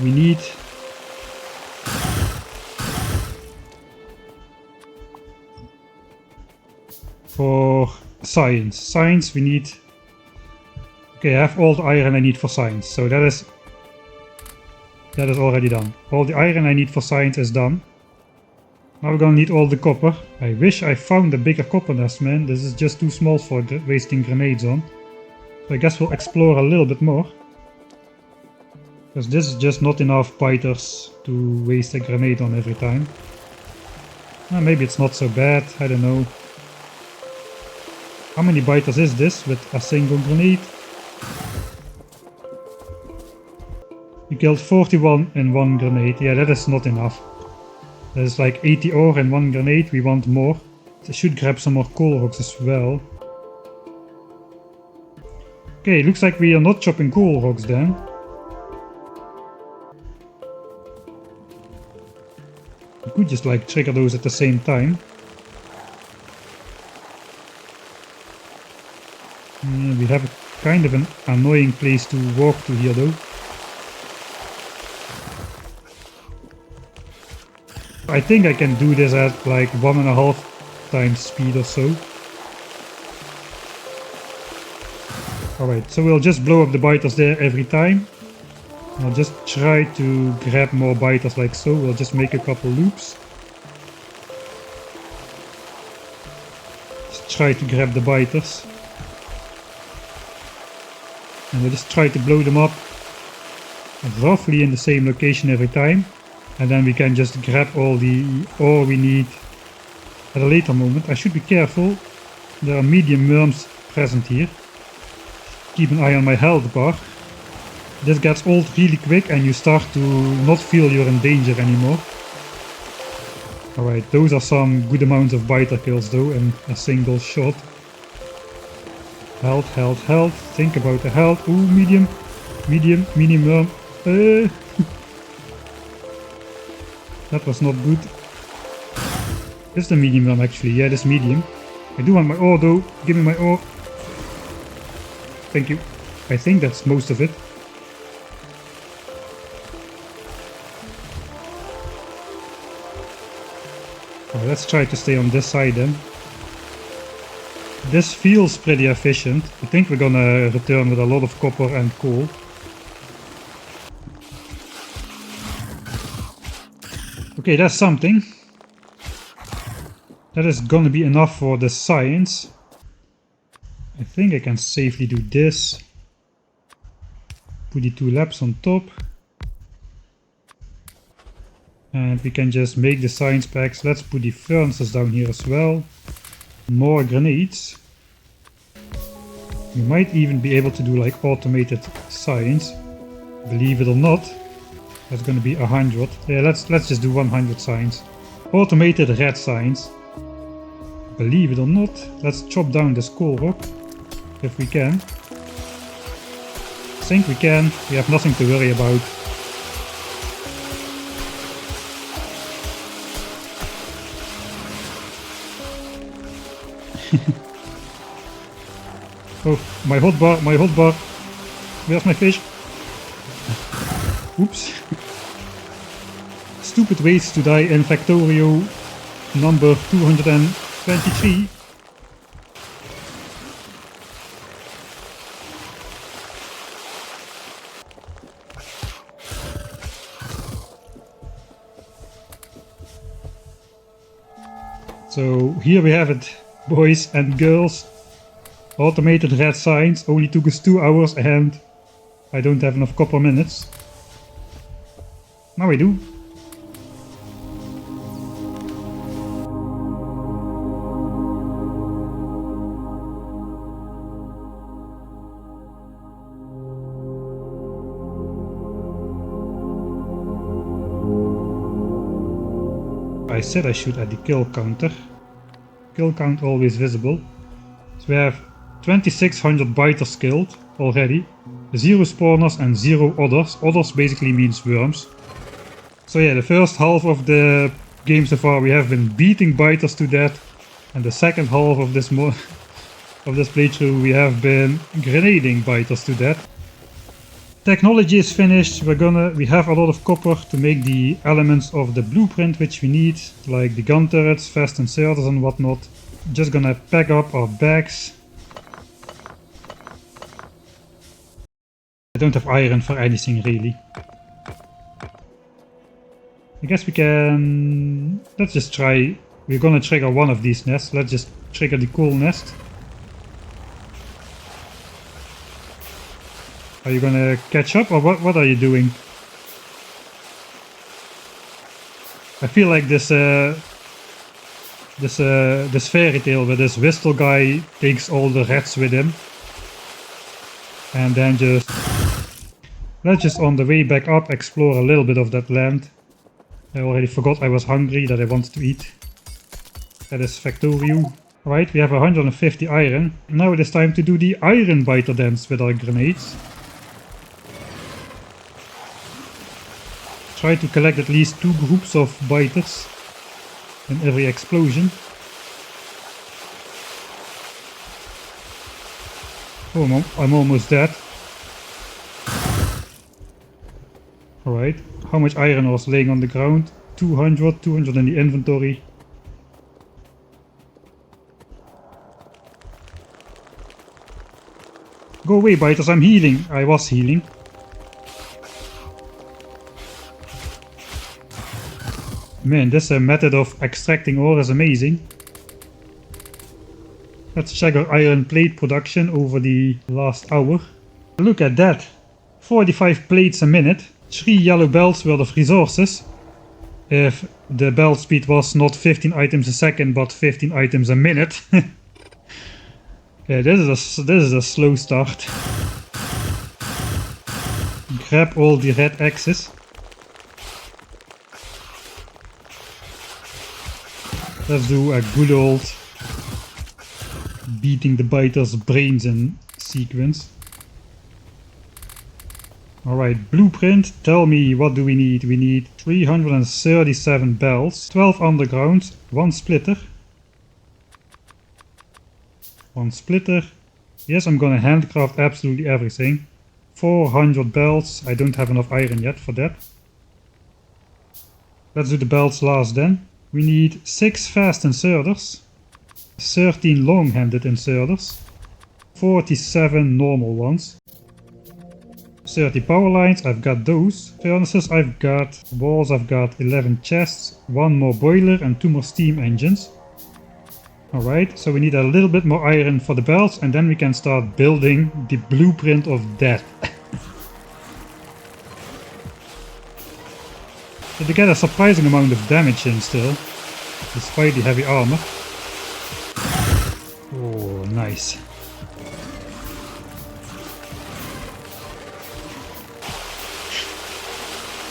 S1: we need. For science. Science we need... Okay, I have all the iron I need for science, so that is already done. All the iron I need for science is done. Now we're gonna need all the copper. I wish I found a bigger copper nest, man. This is just too small for wasting grenades on. So I guess we'll explore a little bit more. Because this is just not enough biters to waste a grenade on every time. Maybe it's not so bad, I don't know. How many biters is this with a single grenade? We killed 41 in one grenade. Yeah, that is not enough. There's like 80 ore in one grenade. We want more. I should grab some more coal rocks as well. Okay, looks like we are not chopping coal rocks then. We could just like trigger those at the same time. We have a kind of an annoying place to walk to here though. I think I can do this at like 1.5 times speed or so. Alright, so we'll just blow up the biters there every time. I'll just try to grab more biters like so. We'll just make a couple loops. Just try to grab the biters. And we'll just try to blow them up roughly in the same location every time. And then we can just grab all the ore we need at a later moment. I should be careful. There are medium worms present here. Keep an eye on my health bar. This gets old really quick and you start to not feel you're in danger anymore. Alright, those are some good amounts of biter kills though in a single shot. Health, health, health. Think about the health. Ooh, medium. Medium, medium worm. That was not good. This is the medium worm actually. Yeah, this medium. I do want my ore though. Give me my ore. Thank you. I think that's most of it. Well, let's try to stay on this side then. This feels pretty efficient. I think we're gonna return with a lot of copper and coal. Okay, that's something. That is gonna be enough for the science. I think I can safely do this. Put the 2 labs on top. And we can just make the science packs. Let's put the furnaces down here as well. More grenades. We might even be able to do like automated science. Believe it or not. That's gonna be 100. Yeah, let's just do 100 science. Automated red science. Believe it or not. Let's chop down this coal rock. If we can. I think we can. We have nothing to worry about. Oh, my hotbar, my hotbar. Where's my fish? Oops. Stupid ways to die in Factorio number 223. So here we have it, boys and girls. Automated red science only took us 2 hours and I don't have enough copper minutes. Now I do. I said I should add the kill counter. Kill count always visible. So we have 2600 biters killed already. 0 spawners and 0 others. Others basically means worms. So yeah, the first half of the game so far we have been beating biters to death. And the second half of this playthrough we have been grenading biters to death. Technology is finished. We have a lot of copper to make the elements of the blueprint which we need, like the gun turrets, fast inserters and whatnot. Just gonna pack up our bags. I don't have iron for anything really. I guess we can... Let's just try... We're gonna trigger one of these nests. Let's just trigger the coal nest. Are you gonna catch up or what are you doing? I feel like this fairy tale where this whistle guy takes all the rats with him. And then let's just on the way back up explore a little bit of that land. I already forgot I was hungry, that I wanted to eat. That is Factorio. Right, we have 150 iron. Now it is time to do the iron biter dance with our grenades. Try to collect at least 2 groups of biters in every explosion. Oh, I'm almost dead. Alright, how much iron was laying on the ground? 200 in the inventory. Go away biters, I'm healing. I was healing. Man, this method of extracting ore is amazing. Let's check our iron plate production over the last hour. Look at that! 45 plates a minute, 3 yellow belts worth of resources. If the belt speed was not 15 items a second but 15 items a minute. Yeah, this is a slow start. Grab all the red axes. Let's do a good old beating the biters' brains in sequence. Alright, blueprint, tell me what do we need? We need 337 bells, 12 underground, 1 splitter. 1 splitter. Yes, I'm gonna handcraft absolutely everything. 400 bells, I don't have enough iron yet for that. Let's do the belts last then. We need 6 fast inserters, 13 long-handed inserters, 47 normal ones. 30 power lines, I've got those. Furnaces, I've got walls, I've got 11 chests, 1 more boiler and 2 more steam engines. Alright, so we need a little bit more iron for the belts and then we can start building the blueprint of death. But they get a surprising amount of damage in still, despite the heavy armor. Oh, nice.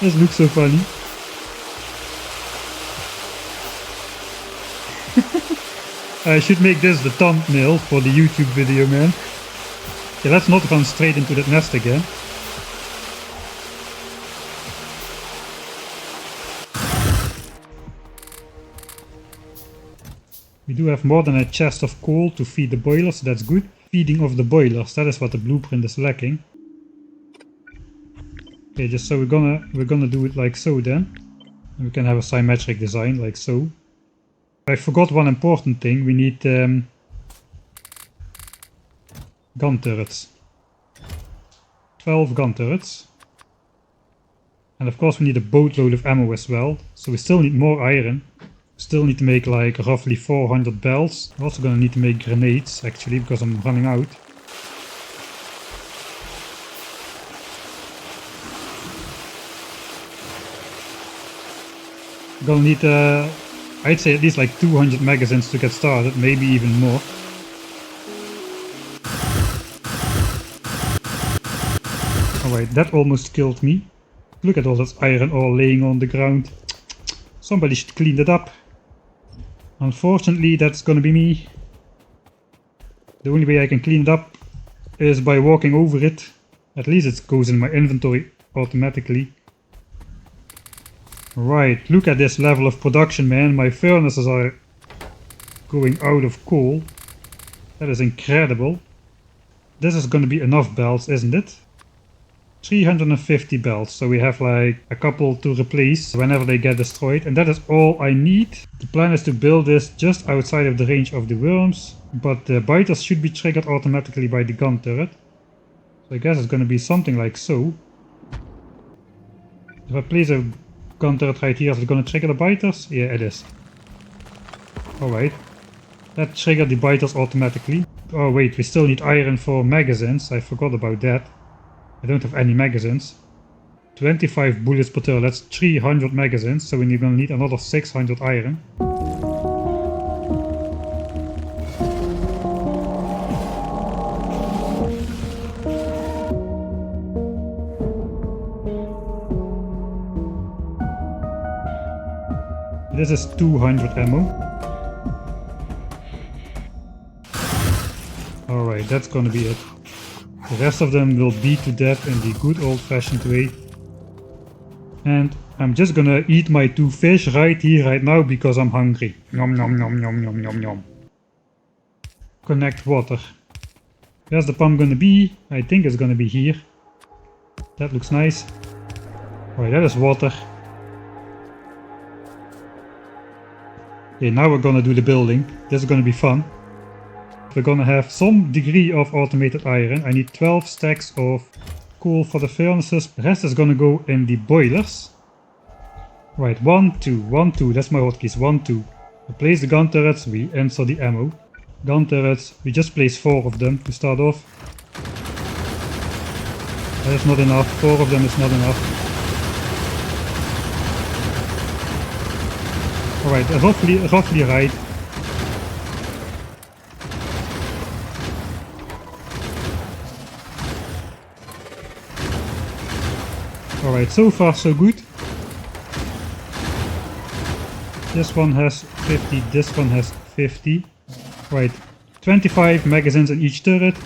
S1: This looks so funny. I should make this the thumbnail for the YouTube video, man. Okay, let's not run straight into that nest again. We do have more than a chest of coal to feed the boilers, so that's good. Feeding of the boilers, that is what the blueprint is lacking. Okay, just so we're gonna do it like so then. And we can have a symmetric design like so. I forgot one important thing, we need gun turrets. 12 gun turrets. And of course we need a boatload of ammo as well, so we still need more iron. Still need to make like roughly 400 belts. I'm also gonna need to make grenades actually, because I'm running out. Gonna need I'd say at least like 200 magazines to get started, maybe even more. Alright, that almost killed me. Look at all that iron ore laying on the ground. Somebody should clean that up. Unfortunately, that's gonna be me. The only way I can clean it up is by walking over it. At least it goes in my inventory automatically. Right, look at this level of production, man. My furnaces are going out of coal. That is incredible. This is going to be enough belts, isn't it? 350 belts, so we have like a couple to replace whenever they get destroyed, and that is all I need. The plan is to build this just outside of the range of the worms, but the biters should be triggered automatically by the gun turret. So I guess it's going to be something like so. If I place a gun turret right here, is it going to trigger the biters? Yeah, it is. Alright. That triggered the biters automatically. Oh wait, we still need iron for magazines. I forgot about that. I don't have any magazines. 25 bullets per turret, that's 300 magazines, so we're going to need another 600 iron. This is 200 ammo. Alright, that's gonna be it. The rest of them will beat to death in the good old-fashioned way. And I'm just gonna eat my 2 fish right here, right now, because I'm hungry. Nom nom nom nom nom nom nom. Connect water. Where's the pump gonna be? I think it's gonna be here. That looks nice. Alright, that is water. Okay, now we're gonna do the building. This is gonna be fun. We're gonna have some degree of automated iron. I need 12 stacks of coal for the furnaces. The rest is gonna go in the boilers. Right, 1, 2, 1, 2. That's my hotkeys. 1, 2. We place the gun turrets, we insert the ammo. Gun turrets, we just place 4 of them to start off. That is not enough. 4 of them is not enough. Alright, roughly right. Alright, so far so good. This one has 50, this one has 50. Right, 25 magazines in each turret.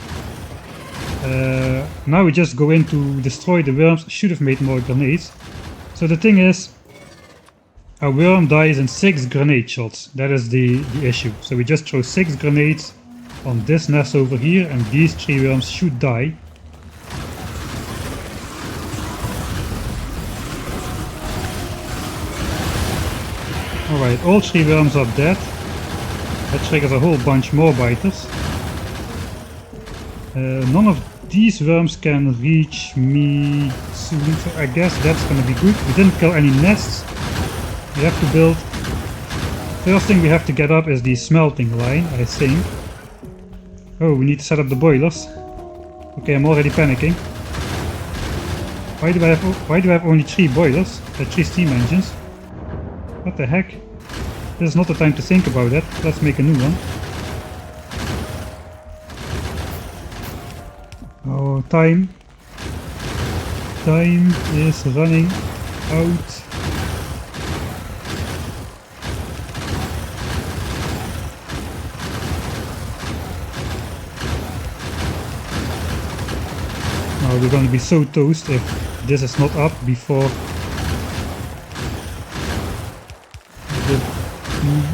S1: Now we just go in to destroy the worms. Should have made more grenades. So the thing is, a worm dies in 6 grenade shots. That is the issue. So we just throw 6 grenades on this nest over here, and these 3 worms should die. Alright, all 3 worms are dead. That triggers a whole bunch more biters. None of these worms can reach me soon, so I guess that's gonna be good. We didn't kill any nests. We have to build... First thing we have to get up is the smelting line, I think. Oh, we need to set up the boilers. Okay, I'm already panicking. Why do I have only 3 boilers? 3 steam engines? What the heck? This is not the time to think about that. Let's make a new one. Oh, time. Time is running out. Oh, we're gonna be so toast if this is not up before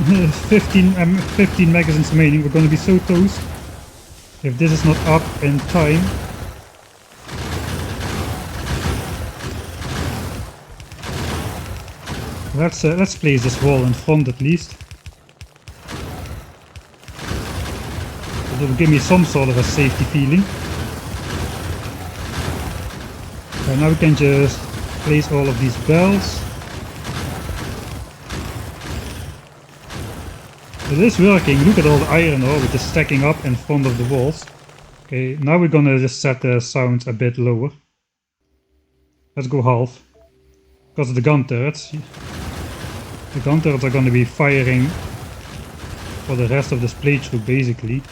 S1: the 15 magazines remaining. We're gonna be so toast if this is not up in time. Let's place this wall in front at least. It will give me some sort of a safety feeling. And now we can just place all of these bells. It is working. Look at all the iron ore which is stacking up in front of the walls. Okay, now we're gonna just set the sound a bit lower. Let's go half. Because of the gun turrets. The gun turrets are gonna be firing for the rest of this playthrough basically.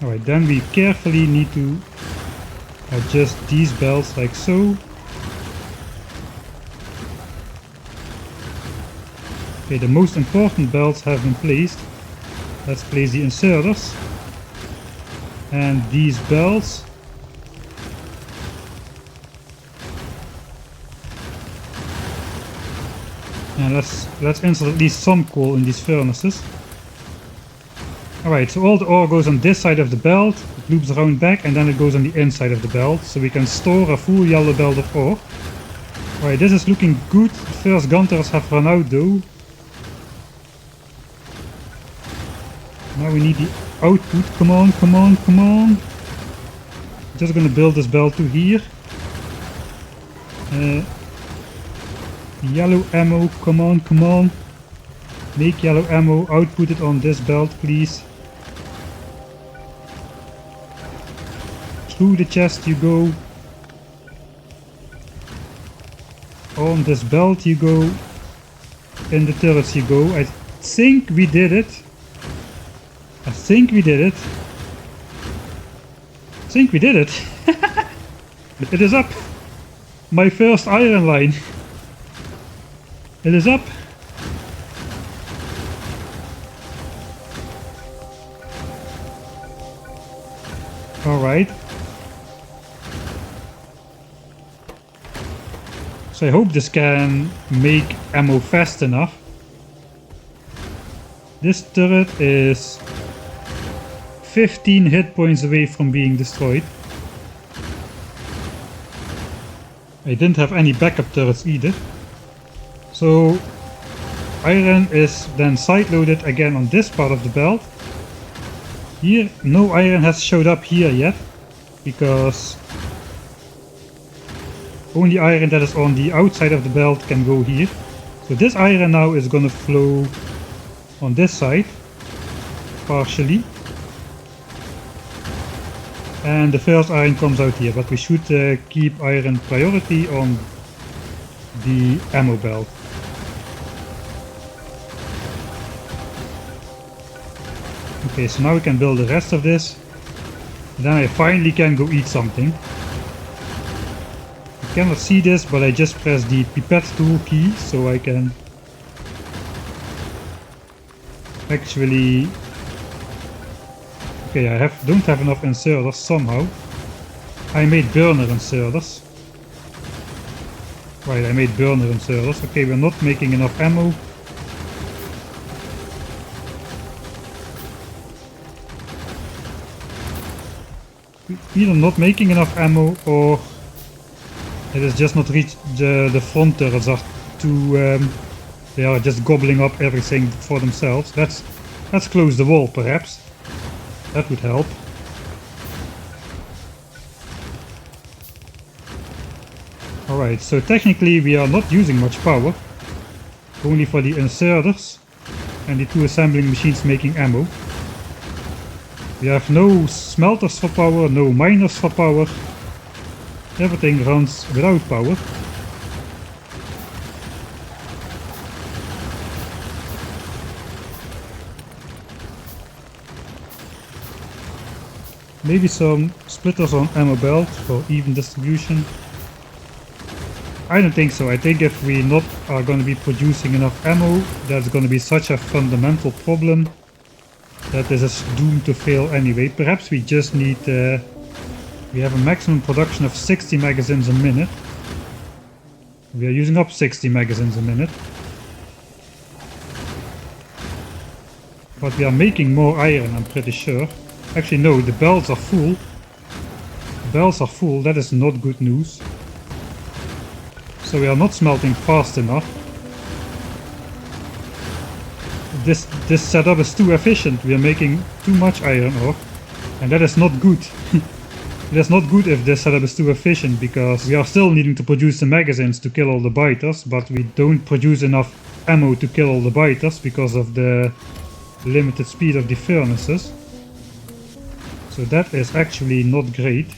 S1: Alright, then we carefully need to adjust these bells like so. Okay, the most important bells have been placed. Let's place the inserters. And these bells. And let's insert at least some coal in these furnaces. Alright, so all the ore goes on this side of the belt, it loops around back, and then it goes on the inside of the belt, so we can store a full yellow belt of ore. Alright, this is looking good. The first gun turrets have run out though. Now we need the output. Come on, come on, come on. Just gonna build this belt to here. Yellow ammo, come on, come on. Make yellow ammo, output it on this belt please. Through the chest you go. On this belt you go. In the turrets you go. I think we did it. I think we did it. I think we did it. It is up. My first iron line. It is up. Alright. So I hope this can make ammo fast enough. This turret is 15 hit points away from being destroyed. I didn't have any backup turrets either. So iron is then side loaded again on this part of the belt. Here no iron has showed up here yet, because only iron that is on the outside of the belt can go here. So this iron now is gonna flow on this side, partially. And the first iron comes out here, but we should keep iron priority on the ammo belt. Okay, so now we can build the rest of this. Then I finally can go eat something. You cannot see this, but I just pressed the pipette tool key, so I can actually... Okay, I don't have enough inserters somehow. I made burner inserters. Right, I made burner inserters. Okay, we're not making enough ammo. Either not making enough ammo, or it is just not reached. The front turrets are too... they are just gobbling up everything for themselves. Let's close the wall perhaps. That would help. Alright, so technically we are not using much power. Only for the inserters and the two assembling machines making ammo. We have no smelters for power, no miners for power. Everything runs without power. Maybe some splitters on ammo belt for even distribution. I don't think so. I think if we not are going to be producing enough ammo, that's going to be such a fundamental problem that this is doomed to fail anyway. Perhaps we just need... we have a maximum production of 60 magazines a minute. We are using up 60 magazines a minute. But we are making more iron, I'm pretty sure. Actually no, the belts are full. The belts are full, that is not good news. So we are not smelting fast enough. This setup is too efficient. We are making too much iron ore. And that is not good. It is not good if this setup is too efficient, because we are still needing to produce the magazines to kill all the biters, but we don't produce enough ammo to kill all the biters because of the limited speed of the furnaces. So that is actually not great.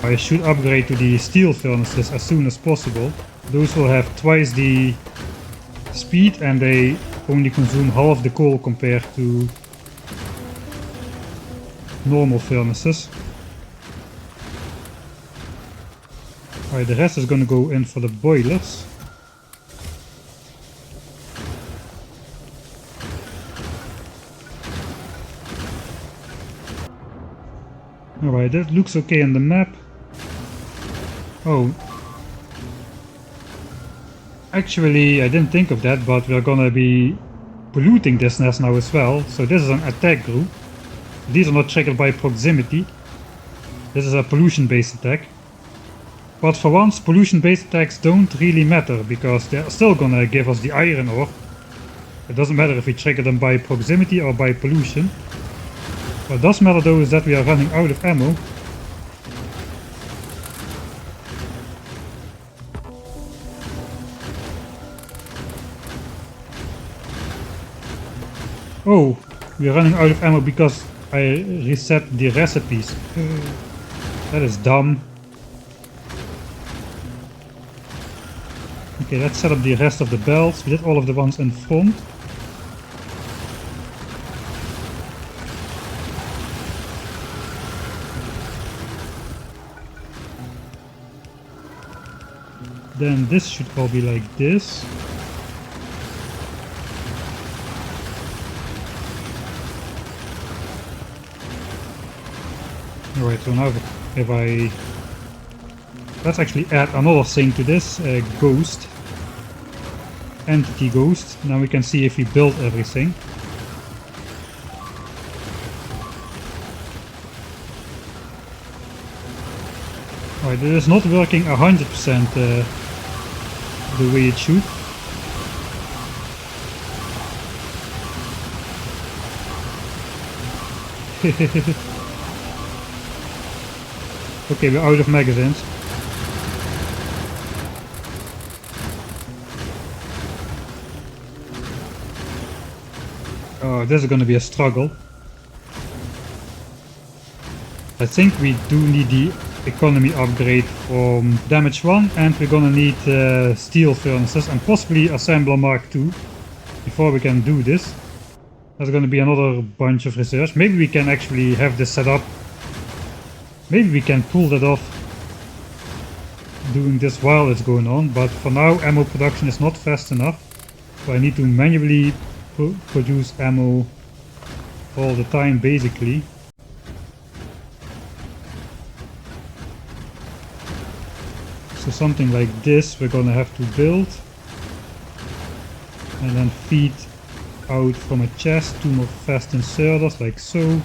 S1: I should upgrade to the steel furnaces as soon as possible. Those will have twice the speed and they only consume half the coal compared to normal furnaces. Alright, the rest is gonna go in for the boilers. Alright, that looks okay on the map. Oh. Actually, I didn't think of that, but we're gonna be polluting this nest now as well. So this is an attack group. These are not triggered by proximity. This is a pollution-based attack. But for once, pollution-based attacks don't really matter, because they're still gonna give us the iron ore. It doesn't matter if we trigger them by proximity or by pollution. What does matter though is that we are running out of ammo. Oh, we are running out of ammo because I reset the recipes. That is dumb. Okay, let's set up the rest of the belts. We did all of the ones in front. Then this should all be like this. Alright, so now if I... Let's actually add another thing to this, ghost. Entity ghost. Now we can see if we build everything. Alright, it is not working 100% the way it should. Okay, we're out of magazines. Oh, this is gonna be a struggle. I think we do need the economy upgrade from damage 1, and we're gonna need steel furnaces and possibly assembler mark 2 before we can do this. There's gonna be another bunch of research. Maybe we can actually have this set up. Maybe we can pull that off doing this while it's going on, but for now ammo production is not fast enough. So I need to manually produce ammo all the time basically. So something like this we're gonna have to build and then feed out from a chest 2 more fast inserters like so.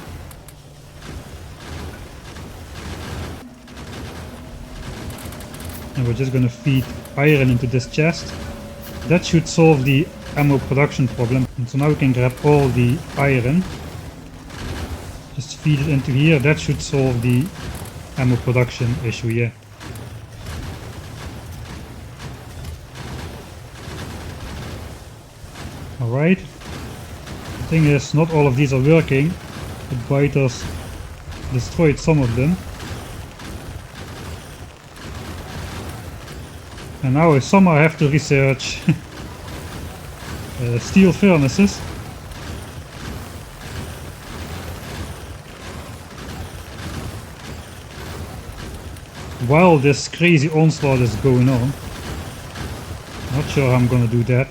S1: And we're just gonna feed iron into this chest. That should solve the ammo production problem. And so now we can grab all the iron, just feed it into here. That should solve the ammo production issue, yeah. Alright. The thing is, not all of these are working. The biters destroyed some of them. And now I somehow have to research steel furnaces. While this crazy onslaught is going on. Not sure how I'm gonna do that.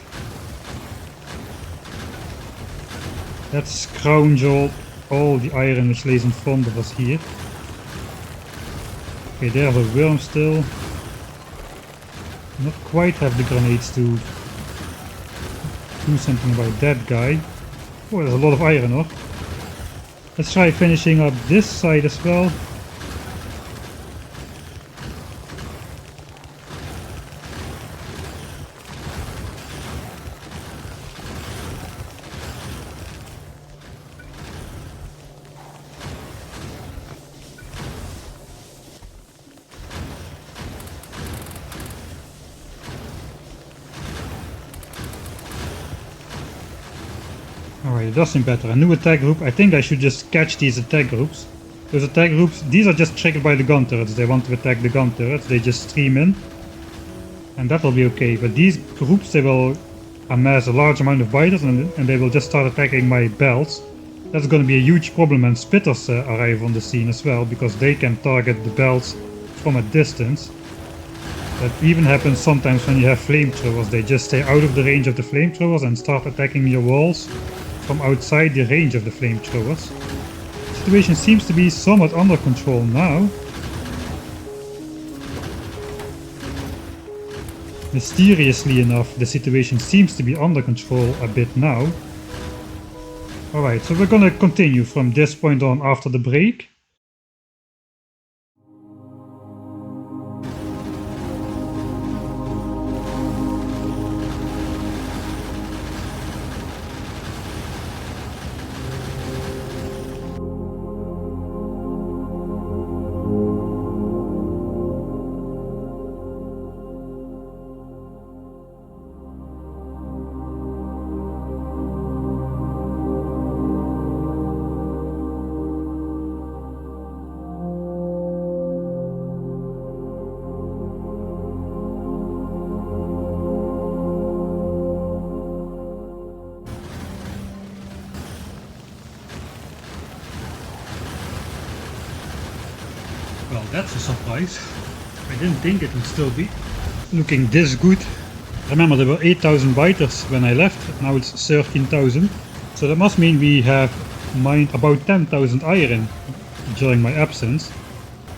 S1: Let's scrounge all the iron which lays in front of us here. Okay, there's a worm still. Not quite have the grenades to do something about that guy. Oh, there's a lot of iron ore. Let's try finishing up this side as well. Alright, it does seem better. A new attack group. I think I should just catch these attack groups. Those attack groups, these are just triggered by the gun turrets. They want to attack the gun turrets, they just stream in. And that will be okay. But these groups, they will amass a large amount of biters and they will just start attacking my belts. That's going to be a huge problem when spitters arrive on the scene as well, because they can target the belts from a distance. That even happens sometimes when you have flamethrowers. They just stay out of the range of the flamethrowers and start attacking your walls from outside the range of the flamethrowers. The situation seems to be somewhat under control now. Mysteriously enough, the situation seems to be under control a bit now. Alright, so we're gonna continue from this point on after the break. Well, that's a surprise. I didn't think it would still be looking this good. Remember, there were 8,000 biters when I left, now it's 13,000. So that must mean we have mined about 10,000 iron during my absence.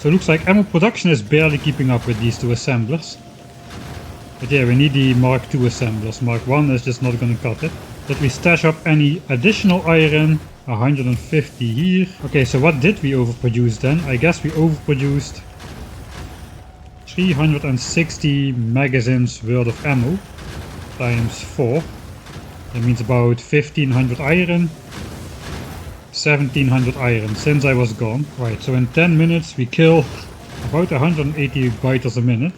S1: So it looks like ammo production is barely keeping up with these two assemblers. But yeah, we need the Mark II assemblers. Mark I is just not gonna cut it. Did we stash up any additional iron? 150 here. Okay, so what did we overproduce then? I guess we overproduced 360 magazines worth of ammo times 4. That means about 1500 iron, 1700 iron since I was gone. Right, so in 10 minutes we kill about 180 biters a minute.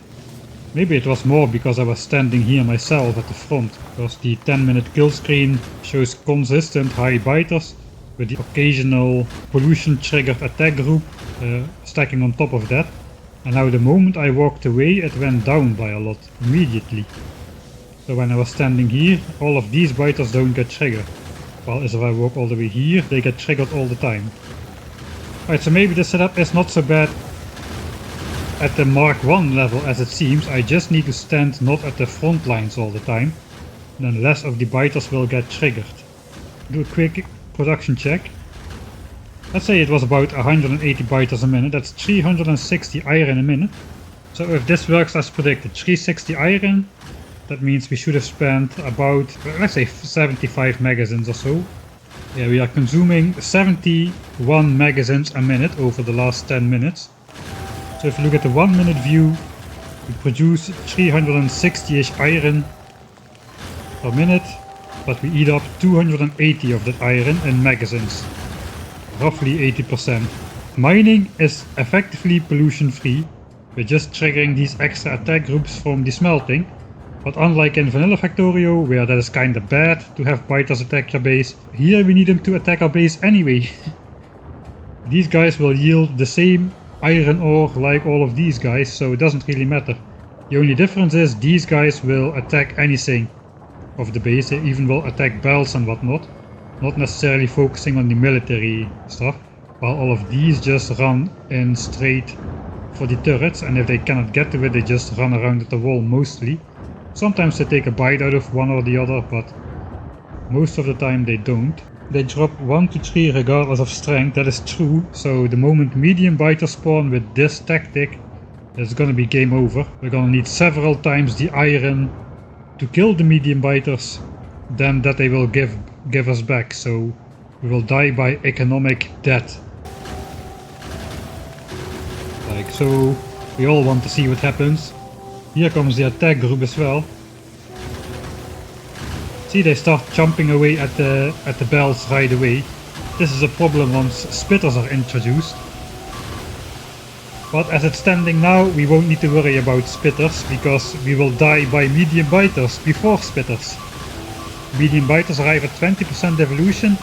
S1: Maybe it was more because I was standing here myself at the front, because the 10-minute kill screen shows consistent high biters with the occasional pollution triggered attack group stacking on top of that. And now the moment I walked away, it went down by a lot immediately. So when I was standing here, all of these biters don't get triggered. While if I walk all the way here, they get triggered all the time. Right, so maybe the setup is not so bad at the Mark I level as it seems. I just need to stand not at the front lines all the time. Then less of the biters will get triggered. Do a quick production check. Let's say it was about 180 biters a minute. That's 360 iron a minute. So if this works as predicted, 360 iron, that means we should have spent about, let's say 75 magazines or so. Yeah, we are consuming 71 magazines a minute over the last 10 minutes. So if you look at the 1 minute view, we produce 360-ish iron per minute. but we eat up 280 of that iron in magazines. Roughly 80%. Mining is effectively pollution free. We're just triggering these extra attack groups from the smelting. But unlike in vanilla Factorio, where that is kinda bad to have biters attack your base, here we need them to attack our base anyway. These guys will yield the same iron ore like all of these guys, so it doesn't really matter. The only difference is these guys will attack anything of the base. They even will attack bells and whatnot, not necessarily focusing on the military stuff, while all of these just run in straight for the turrets, and if they cannot get to it they just run around at the wall mostly. Sometimes they take a bite out of one or the other, but most of the time they don't. They drop 1 to 3 regardless of strength, that is true, so the moment medium biters spawn with this tactic, it's gonna be game over. We're gonna need several times the iron to kill the medium biters than that they will give us back, so we will die by economic death. Like so, we all want to see what happens. Here comes the attack group as well. See, they start jumping away at the bells right away. This is a problem once spitters are introduced. But as it's standing now, we won't need to worry about spitters, because we will die by medium biters before spitters. Medium biters arrive at 20% evolution,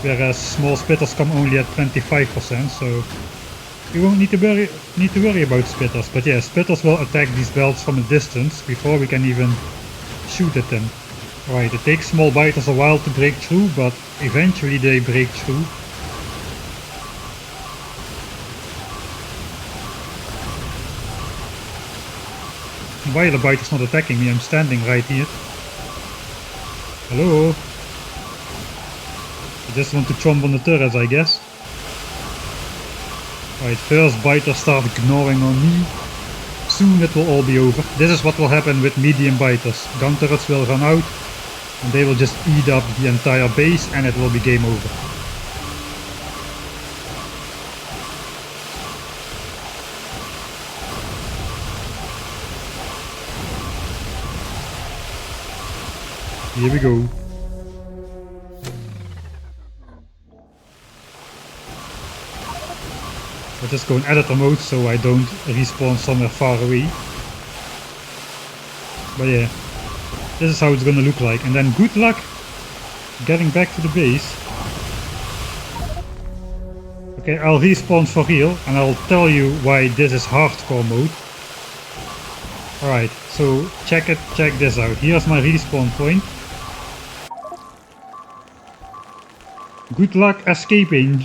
S1: whereas small spitters come only at 25%, so we won't need to worry about spitters. But yeah, spitters will attack these belts from a distance before we can even shoot at them. Right, it takes small biters a while to break through, but eventually they break through. Why are the biters not attacking me? I'm standing right here. Hello? I just want to chomp on the turrets, I guess. Right, first biters start gnawing on me. Soon it will all be over. This is what will happen with medium biters. Gun turrets will run out, and they will just eat up the entire base, and it will be game over. Here we go. I'll just go in editor mode so I don't respawn somewhere far away. But yeah, this is how it's gonna look like. And then good luck getting back to the base. Okay, I'll respawn for real and I'll tell you why this is hardcore mode. Alright, so check this out. Here's my respawn point. Good luck escaping.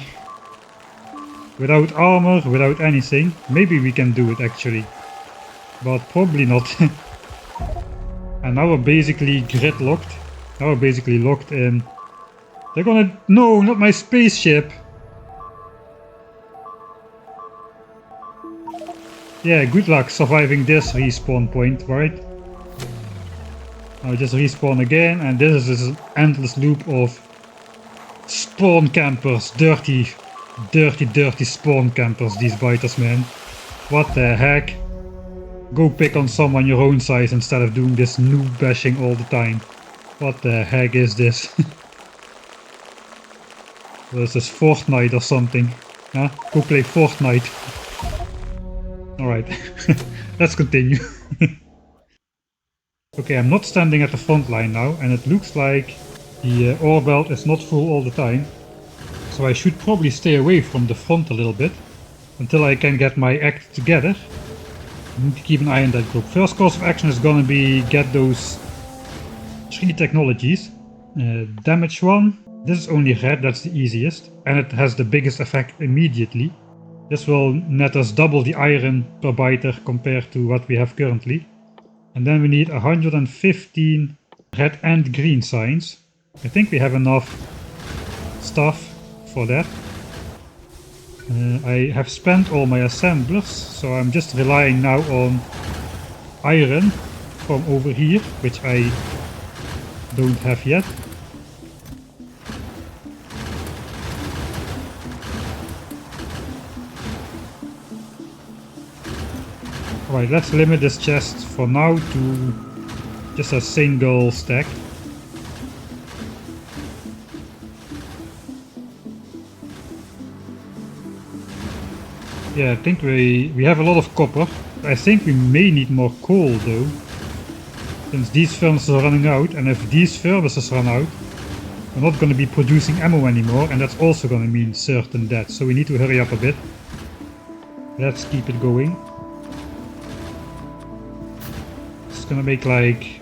S1: Without armor, without anything. Maybe we can do it actually. But probably not. And now we're basically gridlocked. Now we're basically locked in. They're gonna... No, not my spaceship! Yeah, good luck surviving this respawn point, right? I'll just respawn again, and this is this endless loop of spawn campers. Dirty spawn campers, these biters, man. What the heck? Go pick on someone your own size instead of doing this noob bashing all the time. What the heck is this? What is this, Fortnite or something? Huh? Go play Fortnite. Alright, let's continue. Okay, I'm not standing at the front line now, and it looks like the ore belt is not full all the time. So I should probably stay away from the front a little bit, until I can get my act together. I need to keep an eye on that group. First course of action is gonna be get those 3 technologies. Damage 1, this is only red, that's the easiest, and it has the biggest effect immediately. This will net us double the iron per biter compared to what we have currently. And then we need 115 red and green signs. I think we have enough stuff for that. I have spent all my assemblers, so I'm just relying now on iron from over here, which I don't have yet. Alright, let's limit this chest for now to just a single stack. Yeah, I think we have a lot of copper. I think we may need more coal though. Since these furnaces are running out, and if these furnaces run out, we're not going to be producing ammo anymore, and that's also going to mean certain death. So we need to hurry up a bit. Let's keep it going. It's going to make like...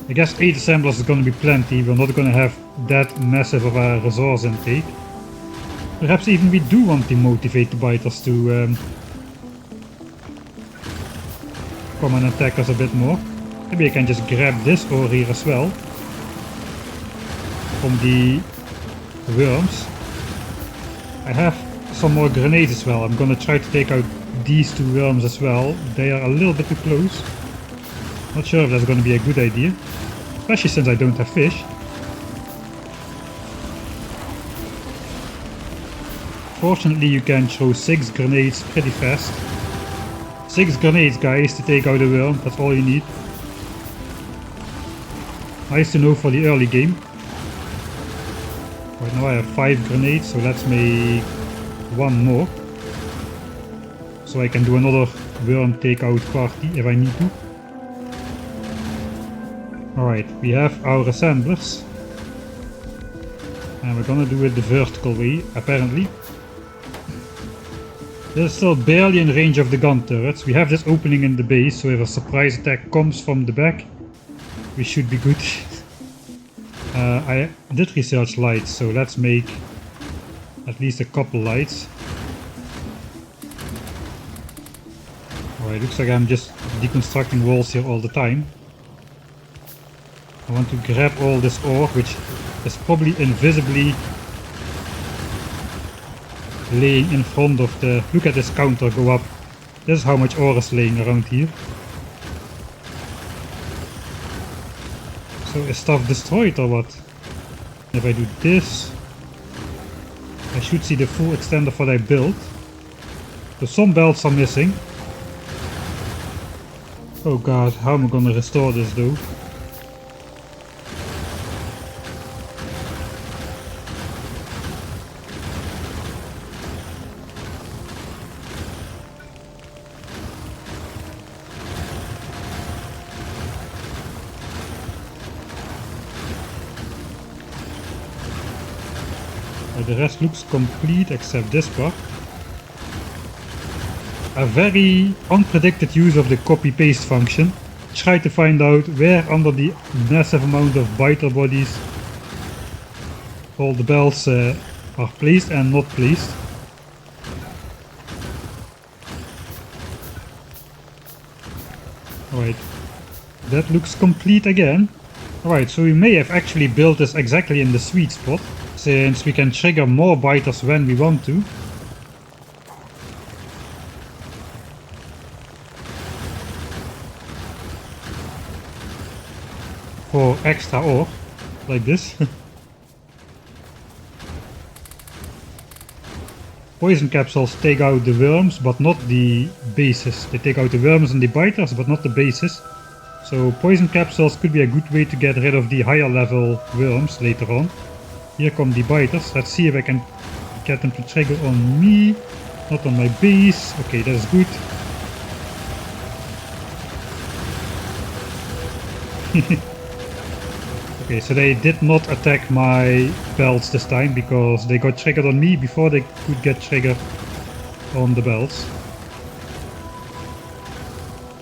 S1: I guess 8 assemblers is going to be plenty. We're not going to have that massive of a resource intake. Perhaps even we do want to motivate the biters to come and attack us a bit more. Maybe I can just grab this ore here as well. From the worms. I have some more grenades as well. I'm gonna try to take out these 2 worms as well. They are a little bit too close. Not sure if that's gonna be a good idea. Especially since I don't have fish. Fortunately you can throw 6 grenades pretty fast. 6 grenades guys to take out a worm, that's all you need. Nice to know for the early game. Right now I have 5 grenades, so let's make 1 more. So I can do another worm takeout party if I need to. Alright, we have our assemblers. And we're gonna do it the vertical way, apparently. This is still barely in range of the gun turrets. We have this opening in the base, so if a surprise attack comes from the back, we should be good. I did research lights, so let's make at least a couple lights. Alright, looks like I'm just deconstructing walls here all the time. I want to grab all this ore, which is probably invisibly laying in front of the... Look at this counter go up. This is how much ore is laying around here. So is stuff destroyed or what? If I do this, I should see the full extent of what I built. So some belts are missing. Oh god, how am I gonna restore this though? The rest looks complete except this part. A very unpredicted use of the copy-paste function. Try to find out where under the massive amount of biter bodies all the belts are placed and not placed. Alright, that looks complete again. Alright, so we may have actually built this exactly in the sweet spot, since we can trigger more biters when we want to. For extra ore, like this. Poison capsules take out the worms, but not the bases. They take out the worms and the biters, but not the bases. So poison capsules could be a good way to get rid of the higher level worms later on. Here come the biters. Let's see if I can get them to trigger on me, not on my base. Okay, that's good. Okay, so they did not attack my belts this time because they got triggered on me before they could get triggered on the belts.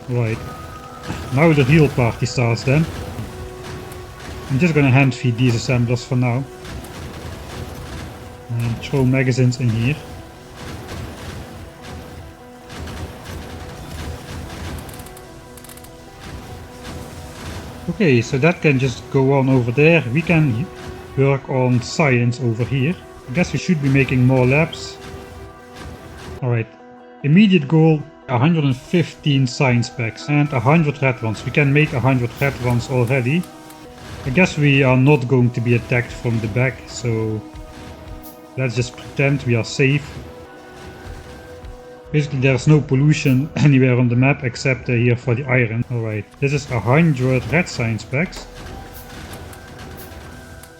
S1: Right. Now the real party starts then. I'm just gonna hand feed these assemblers for now. And throw magazines in here. Okay, so that can just go on over there. We can work on science over here. I guess we should be making more labs. Alright, immediate goal 115 science packs and 100 red ones. We can make 100 red ones already. I guess we are not going to be attacked from the back, so let's just pretend we are safe. Basically there's no pollution anywhere on the map except here for the iron. Alright, this is 100 red science packs,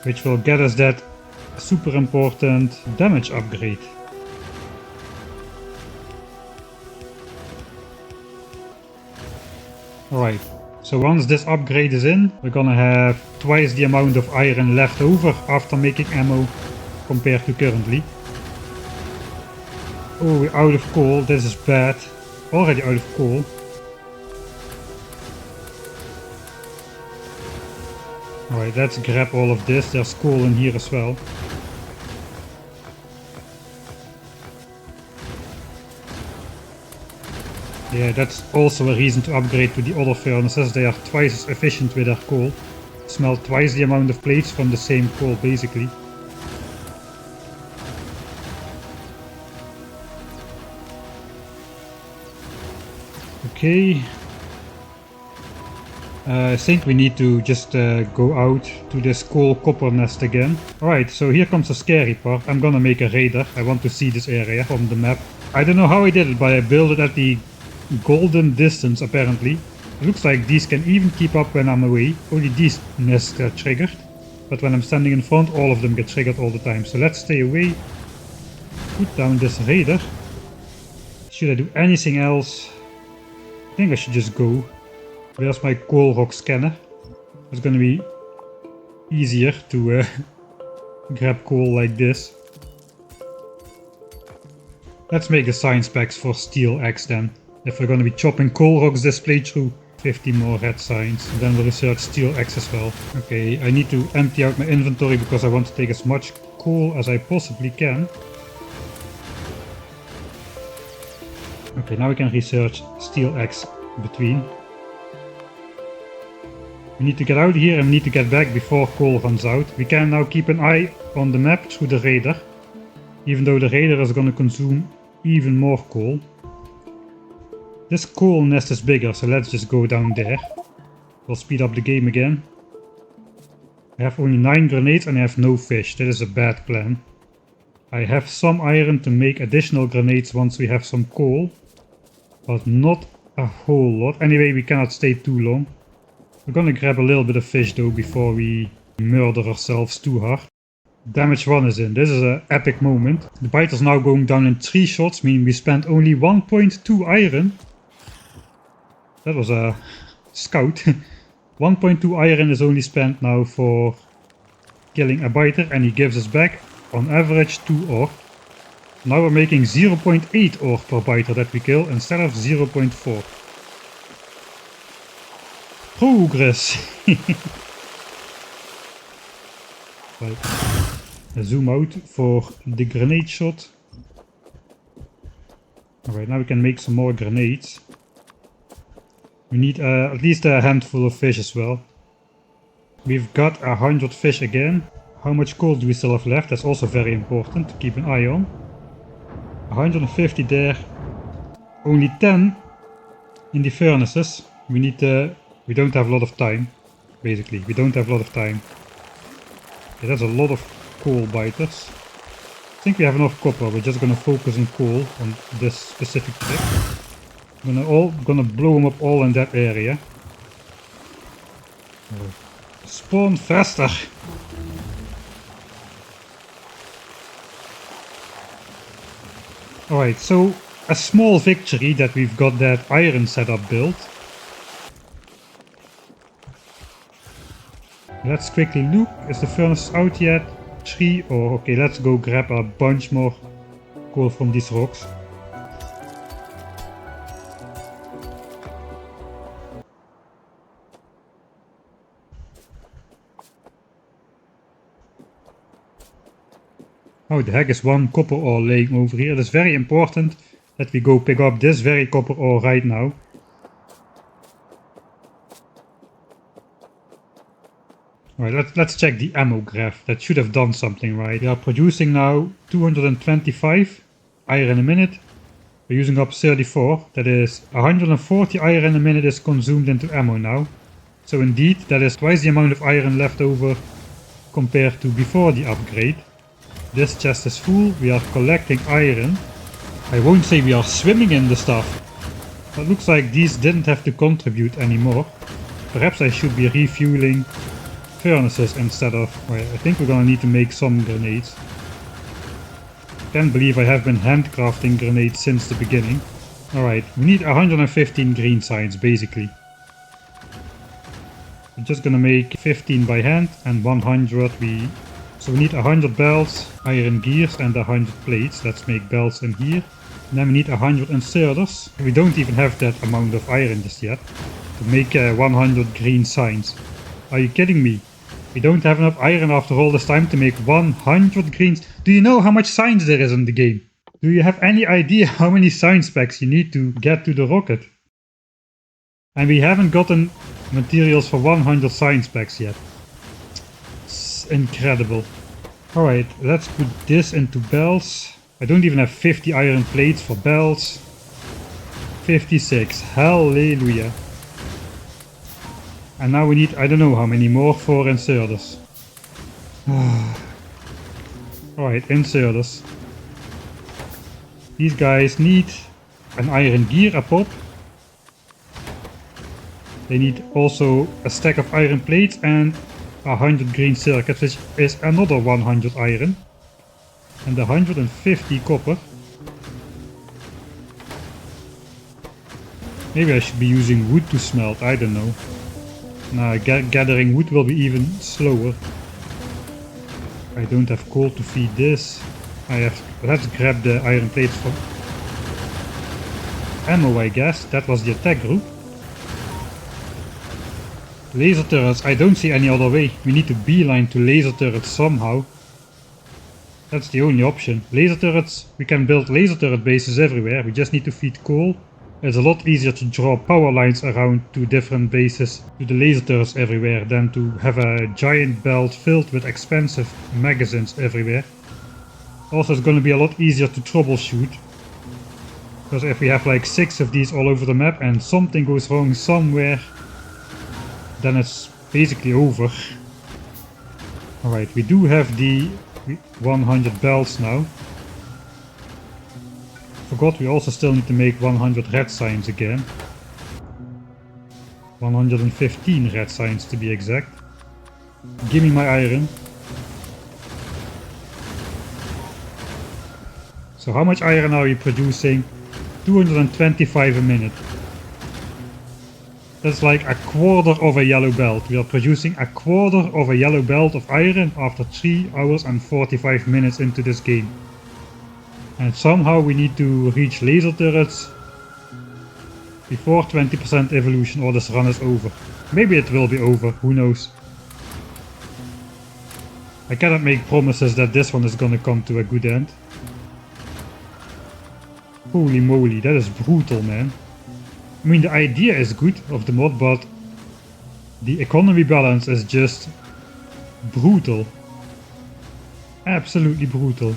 S1: which will get us that super important damage upgrade. Alright, so once this upgrade is in, we're gonna have twice the amount of iron left over after making ammo compared to currently. Oh, we're out of coal, this is bad. Already out of coal. Alright, let's grab all of this, there's coal in here as well. Yeah, that's also a reason to upgrade to the other furnaces, they are twice as efficient with their coal. Smelt twice the amount of plates from the same coal basically. Okay. I think we need to just go out to this coal copper nest again. Alright, so here comes the scary part. I'm gonna make a radar. I want to see this area from the map. I don't know how I did it, but I built it at the golden distance apparently. It looks like these can even keep up when I'm away. Only these nests get triggered. But when I'm standing in front, all of them get triggered all the time. So let's stay away. Put down this radar. Should I do anything else? I think I should just go. Where's my coal rock scanner? It's gonna be easier to grab coal like this. Let's make the science packs for steel axe then. If we're gonna be chopping coal rocks this playthrough, 50 more red signs. And then we'll research steel axe as well. Okay, I need to empty out my inventory because I want to take as much coal as I possibly can. Okay, now we can research steel axe between. We need to get out of here and we need to get back before coal runs out. We can now keep an eye on the map through the radar. Even though the radar is going to consume even more coal. This coal nest is bigger, so let's just go down there. We'll speed up the game again. I have only 9 grenades and I have no fish. That is a bad plan. I have some iron to make additional grenades once we have some coal. But not a whole lot. Anyway, we cannot stay too long. We're gonna grab a little bit of fish though before we murder ourselves too hard. Damage 1 is in. This is an epic moment. The biter's now going down in 3 shots, meaning we spent only 1.2 iron. That was a scout. 1.2 iron is only spent now for killing a biter, and he gives us back on average 2 ore. Now we're making 0.8 ore per biter that we kill instead of 0.4. Progress! Right. Zoom out for the grenade shot. Alright, now we can make some more grenades. We need at least a handful of fish as well. We've got 100 fish again. How much coal do we still have left? That's also very important to keep an eye on. 150 there. Only 10 in the furnaces. We need we don't have a lot of time. Basically, we don't have a lot of time. Okay, that's a lot of coal biters. I think we have enough copper. We're just gonna focus on coal on this specific trip. Gonna blow them up all in that area. Spawn faster! Alright, so a small victory that we've got that iron setup built. Let's quickly look. Is the furnace out yet? 3 ore. Okay, let's go grab a bunch more coal from these rocks. How the heck is 1 copper ore laying over here? It is very important that we go pick up this very copper ore right now. Alright, let's check the ammo graph. That should have done something right. We are producing now 225 iron a minute. We're using up 34. That is 140 iron a minute is consumed into ammo now. So indeed, that is twice the amount of iron left over compared to before the upgrade. This chest is full. We are collecting iron. I won't say we are swimming in the stuff. But looks like these didn't have to contribute anymore. Perhaps I should be refueling furnaces instead of... Well, I think we're gonna need to make some grenades. Can't believe I have been handcrafting grenades since the beginning. Alright, we need 115 green signs basically. We're just gonna make 15 by hand and 100 So we need 100 belts, iron gears and 100 plates. Let's make belts in here. And then we need 100 inserters. We don't even have that amount of iron just yet to make 100 green signs. Are you kidding me? We don't have enough iron after all this time to make 100 greens. Do you know how much signs there is in the game? Do you have any idea how many sign specs you need to get to the rocket? And we haven't gotten materials for 100 sign specs yet. It's incredible. Alright, let's put this into bells. I don't even have 50 iron plates for bells. 56. Hallelujah. And now we need, I don't know how many more for inserters. Alright, inserters. These guys need an iron gear a pop. They need also a stack of iron plates and 100 green circuits, which is another 100 iron. And 150 copper. Maybe I should be using wood to smelt, I don't know. Nah, gathering wood will be even slower. I don't have coal to feed this. Let's grab the iron plates from ammo, I guess. That was the attack group. Laser turrets, I don't see any other way. We need to beeline to laser turrets somehow. That's the only option. Laser turrets, we can build laser turret bases everywhere. We just need to feed coal. It's a lot easier to draw power lines around to different bases, to the laser turrets everywhere, than to have a giant belt filled with expensive magazines everywhere. Also, it's going to be a lot easier to troubleshoot. Because if we have like 6 of these all over the map and something goes wrong somewhere, then it's basically over. Alright, we do have the 100 belts now. Forgot we also still need to make 100 red signs again. 115 red signs to be exact. Give me my iron. So how much iron are we producing? 225 a minute. That's like a quarter of a yellow belt. We are producing a quarter of a yellow belt of iron after 3 hours and 45 minutes into this game. And somehow we need to reach laser turrets before 20% evolution or this run is over. Maybe it will be over, who knows. I cannot make promises that this one is gonna come to a good end. Holy moly, that is brutal, man. I mean, the idea is good of the mod, but the economy balance is just brutal. Absolutely brutal.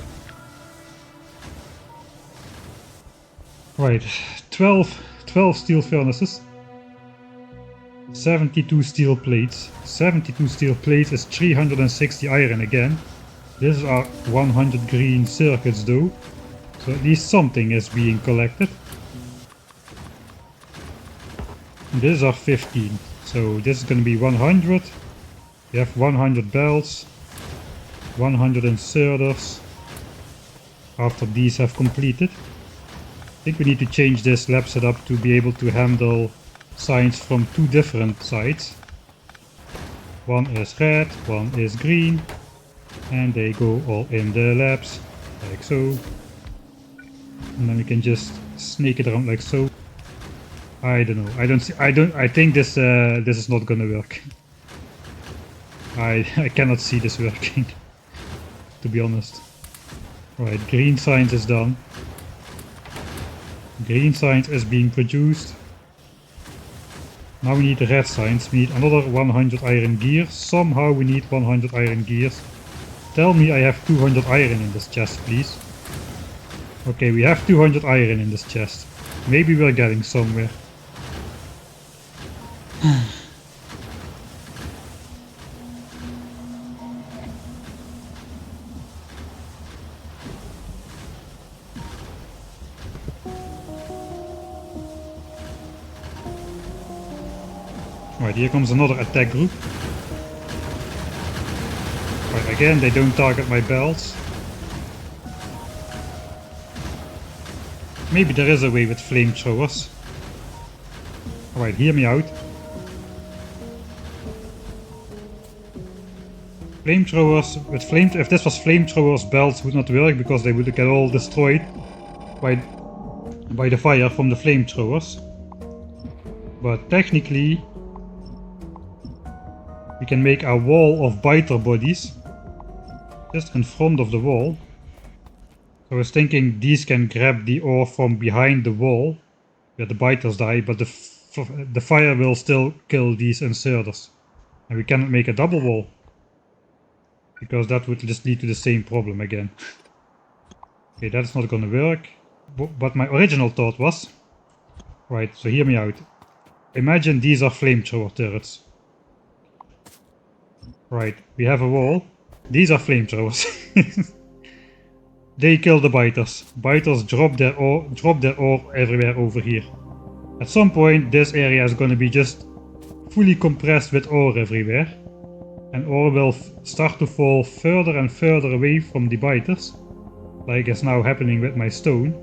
S1: Right, 12 steel furnaces. 72 steel plates. 72 steel plates is 360 iron again. This is our 100 green circuits though. So at least something is being collected. And this is our 15. So this is going to be 100. We have 100 belts. 100 inserters. After these have completed. I think we need to change this lab setup to be able to handle signs from 2 different sides. One is red, one is green, and they go all in the labs, like so. And then we can just snake it around like so. I don't know. I think this is not gonna work. I cannot see this working, to be honest. Right, green signs is done. Green signs is being produced. Now we need the red signs. We need another 100 iron gears. Somehow we need 100 iron gears. Tell me I have 200 iron in this chest, please. Okay, we have 200 iron in this chest. Maybe we're getting somewhere. Right, here comes another attack group. Right, again, they don't target my belts. Maybe there is a way with flamethrowers. Alright, hear me out. Flamethrowers, if this was flamethrowers, belts would not work because they would get all destroyed by the fire from the flamethrowers. But technically, we can make a wall of biter bodies just in front of the wall. So I was thinking these can grab the ore from behind the wall where the biters die, but the fire will still kill these inserters. And we cannot make a double wall, because that would just lead to the same problem again. Okay, that's not gonna work. But my original thought was... Right, so hear me out. Imagine these are flamethrower turrets. Right, we have a wall. These are flamethrowers. They kill the biters. Biters drop their ore everywhere over here. At some point this area is gonna be just fully compressed with ore everywhere. And ore will start to fall further and further away from the biters, like is now happening with my stone.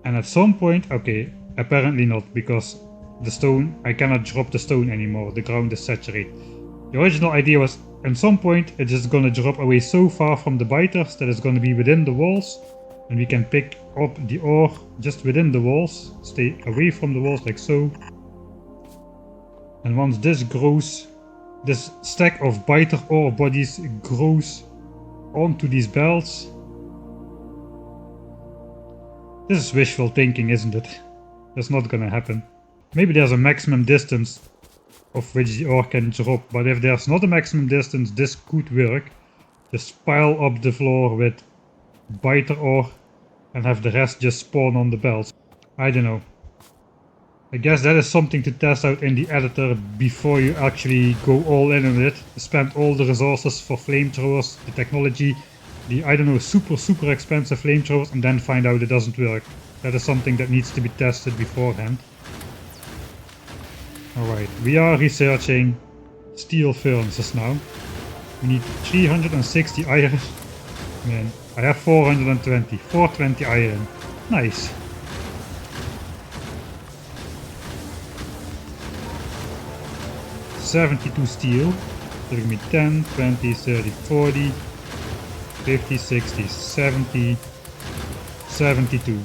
S1: And at some point, okay, apparently not, because the stone, I cannot drop the stone anymore, the ground is saturated. The original idea was, at some point it's just gonna drop away so far from the biters that it's gonna be within the walls, and we can pick up the ore just within the walls, stay away from the walls like so. And once this grows, this stack of biter ore bodies grows onto these belts. This is wishful thinking, isn't it? That's not gonna happen. Maybe there's a maximum distance of which the ore can drop, but if there's not a maximum distance, this could work. Just pile up the floor with biter ore and have the rest just spawn on the belts. I don't know. I guess that is something to test out in the editor before you actually go all in on it. Spend all the resources for flamethrowers, the technology, the, I don't know, super expensive flamethrowers, and then find out it doesn't work. That is something that needs to be tested beforehand. Alright, we are researching steel furnaces now. We need 360 iron. Man, I have 420. 420 iron. Nice. $72 steel. So give me 10, 20, 30, 40, 50, 60, 70, 72.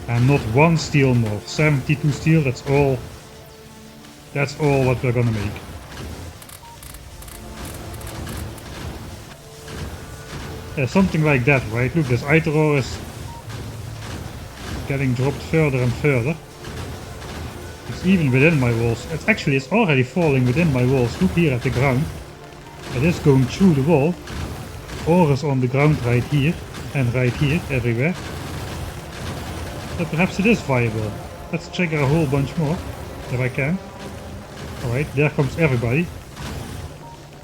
S1: And not one steel more. 72 steel, that's all what we're gonna make. Yeah, something like that, right? Look, this iron ore is getting dropped further and further. It's even within my walls. It's already falling within my walls. Look here at the ground. It is going through the wall. Ore is on the ground right here and right here, everywhere. So perhaps it is viable. Let's trigger a whole bunch more, if I can. Alright, there comes everybody.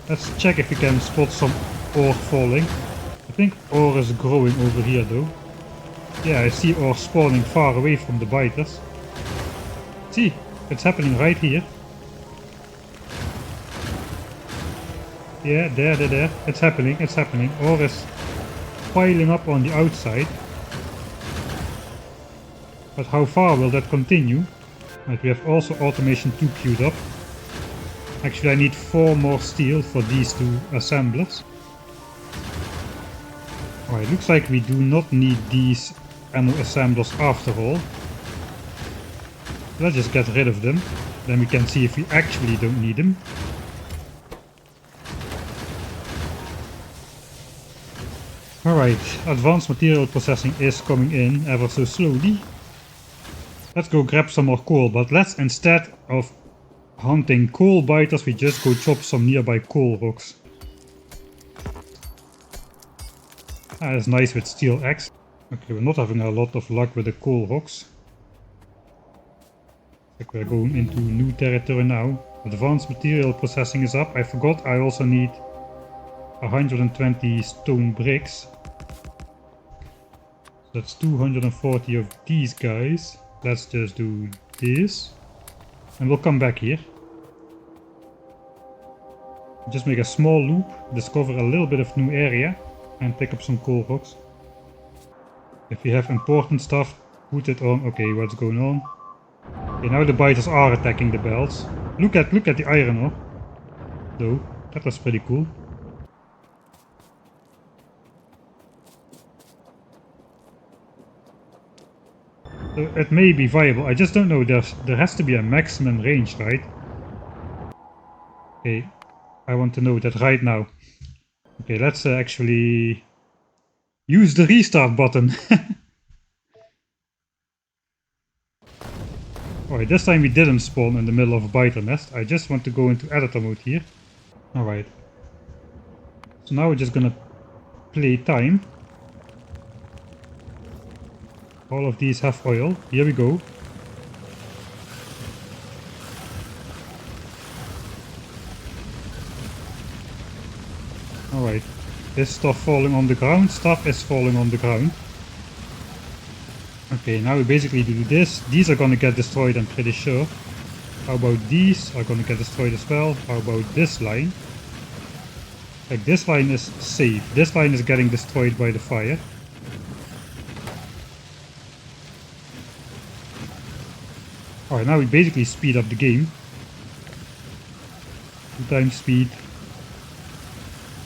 S1: Let's check if we can spot some ore falling. I think ore is growing over here though. Yeah, I see ore spawning far away from the biters. See, it's happening right here. Yeah, there. It's happening. Ore is piling up on the outside. But how far will that continue? Right, we have also automation 2 queued up. Actually, I need 4 more steel for these 2 assemblers. Alright, looks like we do not need these ammo assemblers after all. Let's just get rid of them. Then we can see if we actually don't need them. Alright, advanced material processing is coming in ever so slowly. Let's go grab some more coal, but let's, instead of hunting coal biters, we just go chop some nearby coal rocks. That is nice with steel axe. Okay, we're not having a lot of luck with the coal rocks. We're going into new territory now. Advanced material processing is up. I forgot I also need 120 stone bricks. So that's 240 of these guys. Let's just do this. And we'll come back here. Just make a small loop, discover a little bit of new area, and pick up some coal rocks. If you have important stuff, put it on. Okay, what's going on? Okay, now the biters are attacking the belts. Look at the iron ore. though. That was pretty cool. So it may be viable, I just don't know, there has to be a maximum range, right? Okay, I want to know that right now. Okay, let's actually use the restart button. Alright, this time we didn't spawn in the middle of a biter nest. I just want to go into editor mode here. Alright. So now we're just gonna play time. All of these have oil. Here we go. Alright. This stuff falling on the ground. Stuff is falling on the ground. Okay, now we basically do this. These are gonna get destroyed, I'm pretty sure. How about these are gonna get destroyed as well? How about this line? Like, this line is safe. This line is getting destroyed by the fire. Alright, now we basically speed up the game. 2 times speed.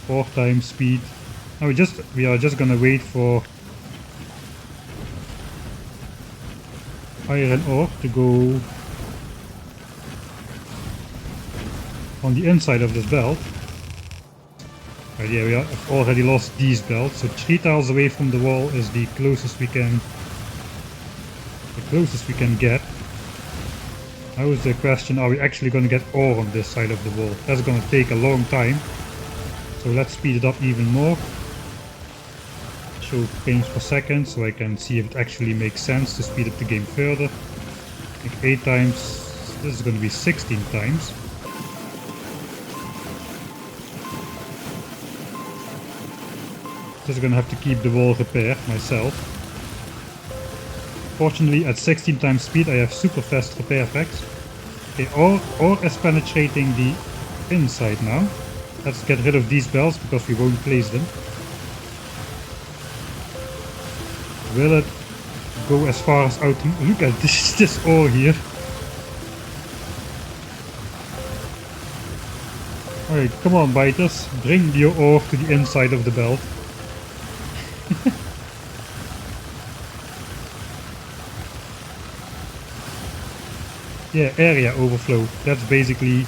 S1: 4 times speed. Now we are just gonna wait for iron ore to go on the inside of this belt. Right, yeah, we have already lost these belts, so 3 tiles away from the wall is the closest we can get. Now is the question, are we actually going to get ore on this side of the wall? That's going to take a long time, so let's speed it up even more. Show frames per second so I can see if it actually makes sense to speed up the game further. I think 8 times, this is going to be 16 times. Just gonna have to keep the wall repaired myself. Fortunately, at 16 times speed I have super fast repair packs. Okay, ore is penetrating the inside now. Let's get rid of these belts because we won't place them. Will it go as far as out? Look at this ore here. Alright, come on biters, bring your ore to the inside of the belt. Yeah, area overflow, that's basically...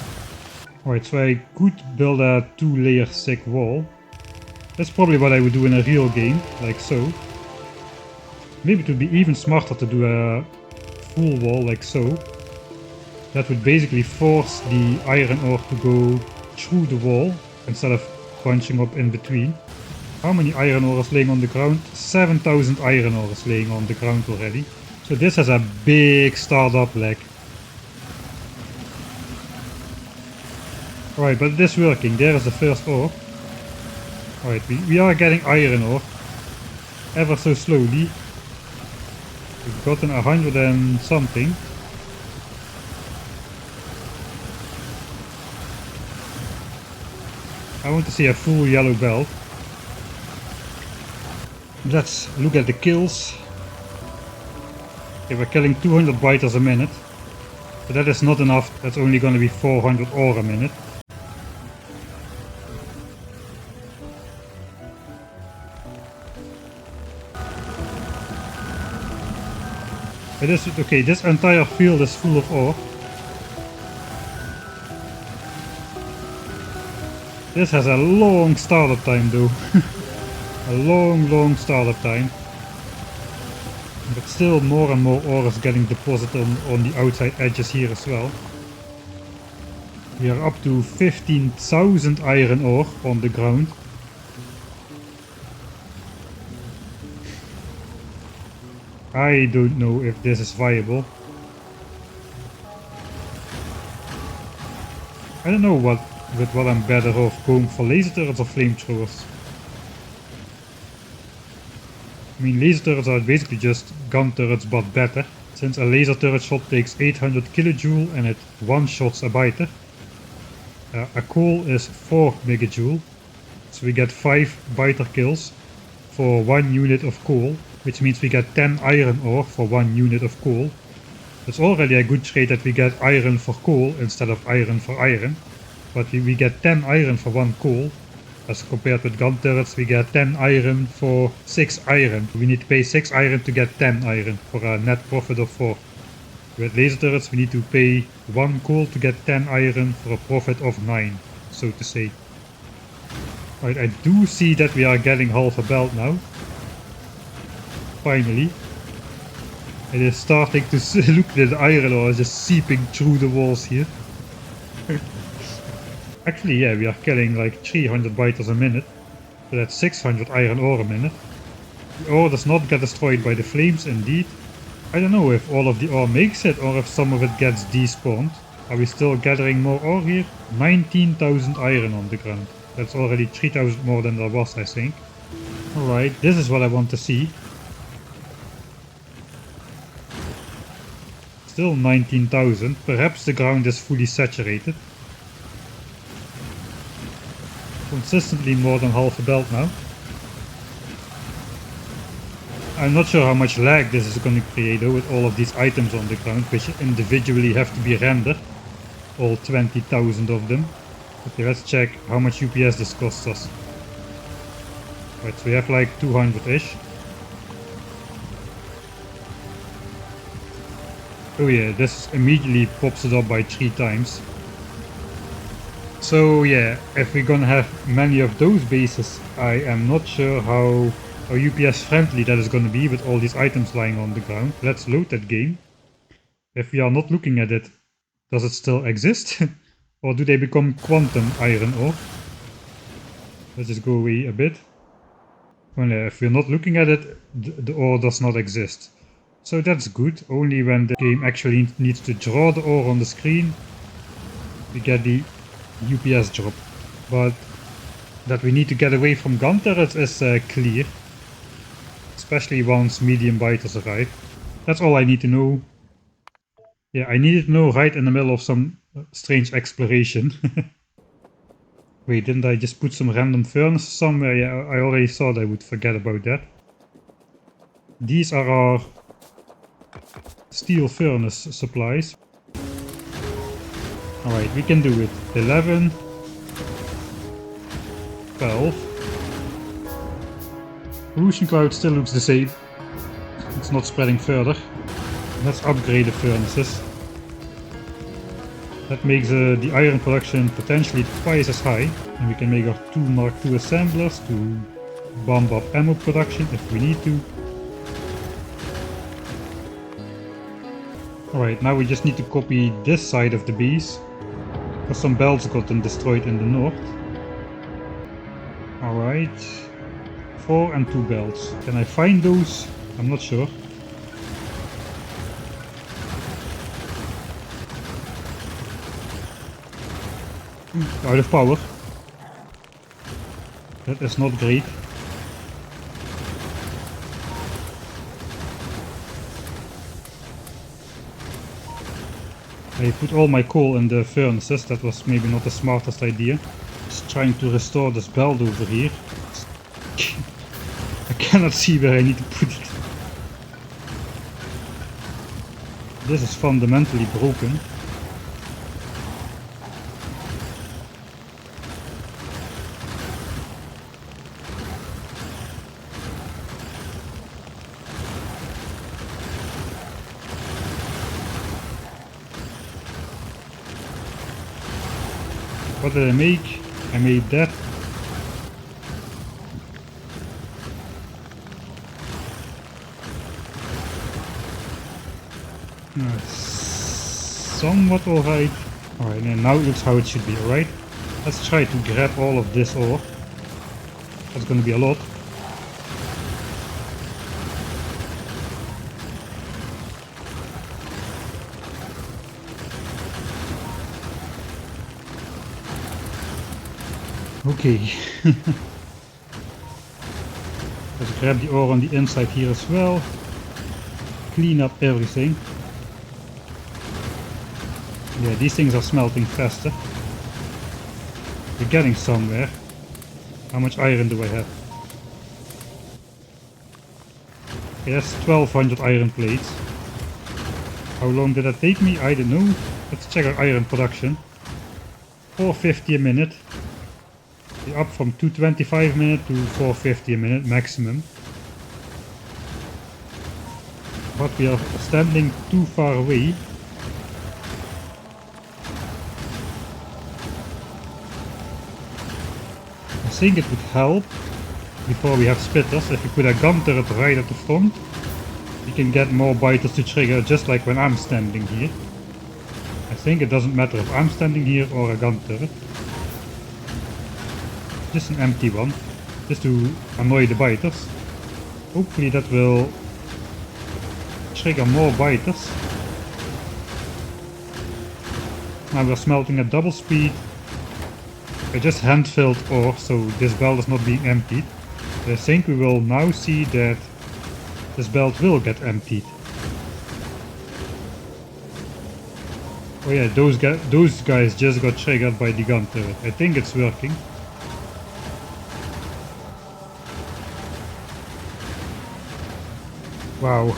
S1: Alright, so I could build a 2-layer thick wall. That's probably what I would do in a real game, like so. Maybe it would be even smarter to do a full wall like so. That would basically force the iron ore to go through the wall instead of bunching up in between. How many iron ore is laying on the ground? 7,000 iron ore is laying on the ground already. So this has a big startup lag. Alright, but it is working. There is the first ore. Alright, we are getting iron ore. Ever so slowly. We've gotten 100 and something. I want to see a full yellow belt. Let's look at the kills. Okay, we're killing 200 biters a minute. But that is not enough. That's only going to be 400 ore a minute. It is okay, this entire field is full of ore. This has a long startup time though. A long startup time. But still more and more ore is getting deposited on the outside edges here as well. We are up to 15,000 iron ore on the ground. I don't know if this is viable. I don't know what I'm better off, going for laser turrets or flamethrowers. I mean, laser turrets are basically just gun turrets but better, since a laser turret shot takes 800 kilojoule and it one-shots a biter. A coal is 4 megajoule, so we get 5 biter kills for 1 unit of coal, which means we get 10 iron ore for 1 unit of coal. It's already a good trade that we get iron for coal instead of iron for iron. but we get 10 iron for 1 coal. As compared with gun turrets, we get 10 iron for 6 iron. We need to pay 6 iron to get 10 iron for a net profit of 4. With laser turrets, we need to pay 1 coal to get 10 iron for a profit of 9, so to say. Right, I do see that we are getting half a belt now. Finally. It is starting to look that the iron ore is just seeping through the walls here. Actually, yeah, we are killing like 300 biters a minute, so that's 600 iron ore a minute. The ore does not get destroyed by the flames, indeed. I don't know if all of the ore makes it, or if some of it gets despawned. Are we still gathering more ore here? 19,000 iron on the ground. That's already 3,000 more than there was, I think. Alright, this is what I want to see. Still 19,000, perhaps the ground is fully saturated. Consistently more than half a belt now. I'm not sure how much lag this is going to create though, with all of these items on the ground, which individually have to be rendered. All 20,000 of them. Okay, let's check how much UPS this costs us. Right, so we have like 200-ish. Oh yeah, this immediately pops it up by 3 times. So yeah, if we're gonna have many of those bases, I am not sure how UPS friendly that is gonna be with all these items lying on the ground. Let's load that game. If we are not looking at it, does it still exist? Or do they become quantum iron ore? Let's just go away a bit. Well, yeah, if we're not looking at it, the ore does not exist. So that's good. Only when the game actually needs to draw the ore on the screen, we get the UPS drop. But that we need to get away from gun turrets is clear. Especially once medium biters arrive. That's all I need to know. Yeah, I needed to know right in the middle of some strange exploration. Wait, didn't I just put some random furnace somewhere? Yeah, I already thought I would forget about that. These are our steel furnace supplies. Alright, we can do it. 11. 12. Pollution cloud still looks the same. It's not spreading further. Let's upgrade the furnaces. That makes the iron production potentially twice as high. And we can make our 2 Mark II assemblers to bump up ammo production if we need to. Alright, now we just need to copy this side of the base. Because some belts gotten destroyed in the north. Alright. 4 and 2 belts. Can I find those? I'm not sure. Out of power. That is not great. I put all my coal in the furnaces. That was maybe not the smartest idea. Just trying to restore this belt over here. I cannot see where I need to put it. This is fundamentally broken. What did I make? I made that. Somewhat alright. Alright, and now it looks how it should be, alright? Let's try to grab all of this ore. That's gonna be a lot. Okay. Let's grab the ore on the inside here as well. Clean up everything. Yeah, these things are smelting faster. We're getting somewhere. How much iron do I have? Yes, 1200 iron plates. How long did that take me? I don't know. Let's check our iron production. 450 a minute. We're up from 225 a minute to 450 a minute maximum. But we are standing too far away. I think it would help before we have spitters if we put a gun turret right at the front. We can get more biters to trigger just like when I'm standing here. I think it doesn't matter if I'm standing here or a gun turret. Just an empty one, just to annoy the biters. Hopefully that will trigger more biters. Now we're smelting at double speed. I just hand-filled ore, so this belt is not being emptied. But I think we will now see that this belt will get emptied. Oh yeah, those guys just got triggered by the gun turret. I think it's working. Wow.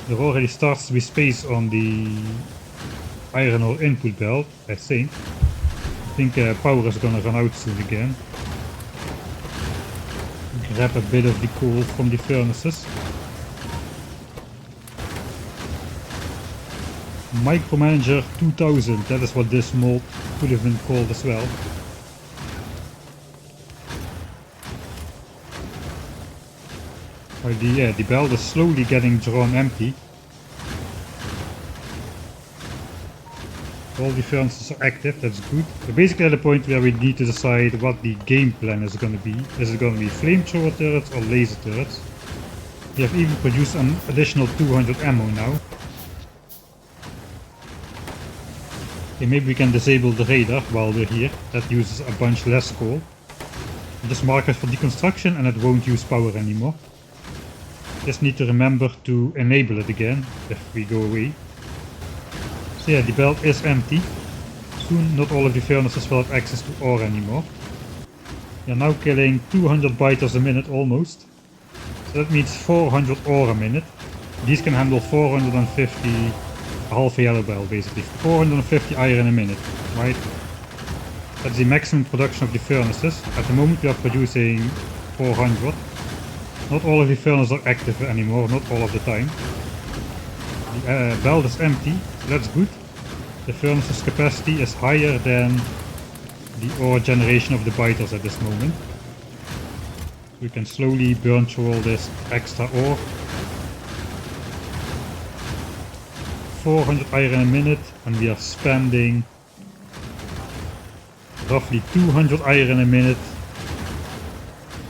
S1: There already starts to be space on the iron ore input belt, I think. Power is gonna run out soon again. Grab a bit of the coal from the furnaces. Micromanager 2000, that is what this mod could have been called as well. The belt is slowly getting drawn empty. All the furnaces are active, that's good. We're basically at the point where we need to decide what the game plan is going to be. Is it going to be flamethrower turrets or laser turrets? We have even produced an additional 200 ammo now. Okay, maybe we can disable the radar while we're here. That uses a bunch less coal. Just mark it for deconstruction and it won't use power anymore. Just need to remember to enable it again if we go away. So yeah, the belt is empty. Soon not all of the furnaces will have access to ore anymore. We are now killing 200 biters a minute almost. So that means 400 ore a minute. These can handle 450, a half a yellow belt basically. 450 iron a minute, right? That's the maximum production of the furnaces. At the moment we are producing 400. Not all of the furnaces are active anymore, not all of the time. The belt is empty, so that's good. The furnace's capacity is higher than the ore generation of the biters at this moment. We can slowly burn through all this extra ore. 400 iron a minute, and we are spending roughly 200 iron a minute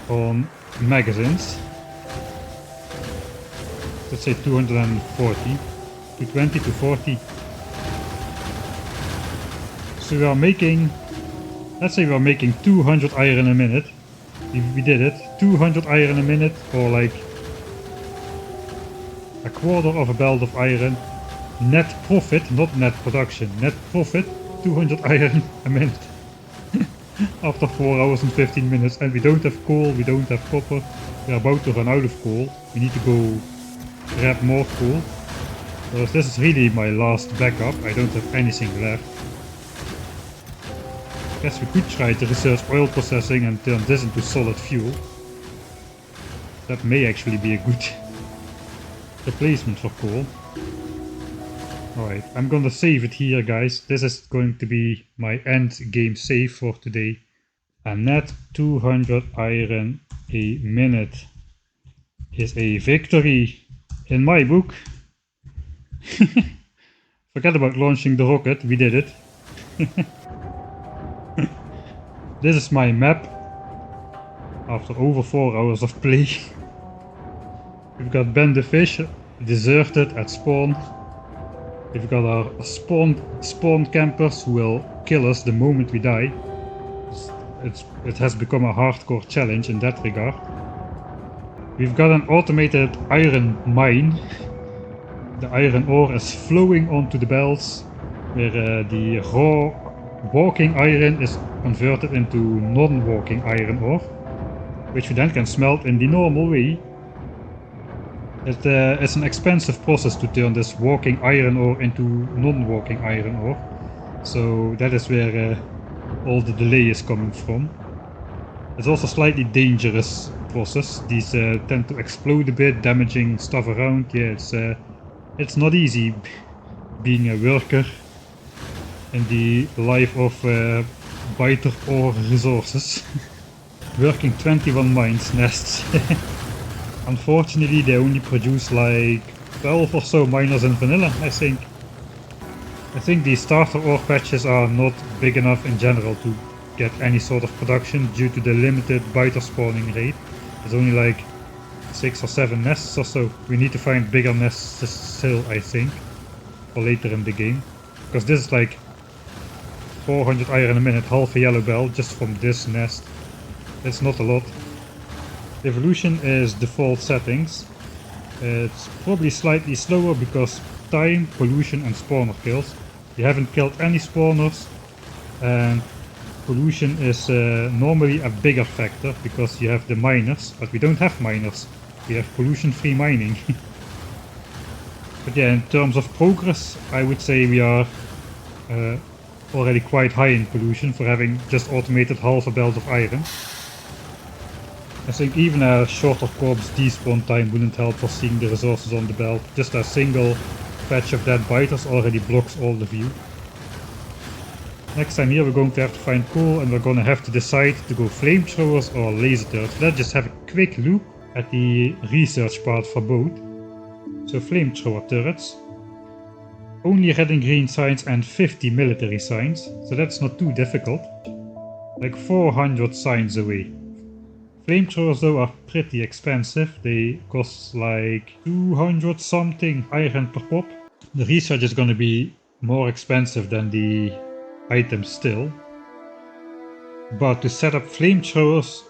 S1: on magazines. Let's say 240, 220 to 40. So we are making, let's say we are making 200 iron a minute. We did it, 200 iron a minute, or like a quarter of a belt of iron. Net profit, not net production, net profit, 200 iron a minute. After 4 hours and 15 minutes, and we don't have coal, we don't have copper. We are about to run out of coal. We need to go grab more coal. Because this is really my last backup, I don't have anything left. I guess we could try to research oil processing and turn this into solid fuel. That may actually be a good replacement for coal. Alright, I'm gonna save it here guys. This is going to be my end game save for today. A net 200 iron a minute is a victory in my book. Forget about launching the rocket, we did it. This is my map after over 4 hours of play. We've got Ben the fish deserted at spawn. We've got our spawn campers who will kill us the moment we die. It has become a hardcore challenge in that regard. We've got an automated iron mine. The iron ore is flowing onto the belts, where the raw walking iron is converted into non-walking iron ore, which we then can smelt in the normal way It's an expensive process to turn this walking iron ore into non-walking iron ore. So that is where all the delay is coming from. It's also a slightly dangerous process. These tend to explode a bit, damaging stuff around. Yeah, it's not easy being a worker in the life of biter ore resources. Working 21 mines nests. Unfortunately, they only produce like 12 or so miners in vanilla, I think. I think the starter ore patches are not big enough in general to get any sort of production due to the limited biter spawning rate. There's only like 6 or 7 nests or so. We need to find bigger nests still, I think, for later in the game. Because this is like 400 iron a minute, half a yellow bell just from this nest. It's not a lot. Evolution is default settings. It's probably slightly slower because time, pollution and spawner kills. You haven't killed any spawners, and pollution is normally a bigger factor because you have the miners, but we don't have miners. We have pollution-free mining. But yeah, in terms of progress, I would say we are already quite high in pollution for having just automated half a belt of iron. I think even a shorter corpse despawn time wouldn't help for seeing the resources on the belt. Just a single patch of dead biters already blocks all the view. Next time here we're going to have to find coal, and we're going to have to decide to go flamethrowers or laser turrets. Let's just have a quick look at the research part for both. So flamethrower turrets. Only red and green signs and 50 military signs, so that's not too difficult. Like 400 signs away. Flamethrowers though are pretty expensive. They cost like 200 something iron per pop. The research is gonna be more expensive than the items still. But to set up flamethrowers,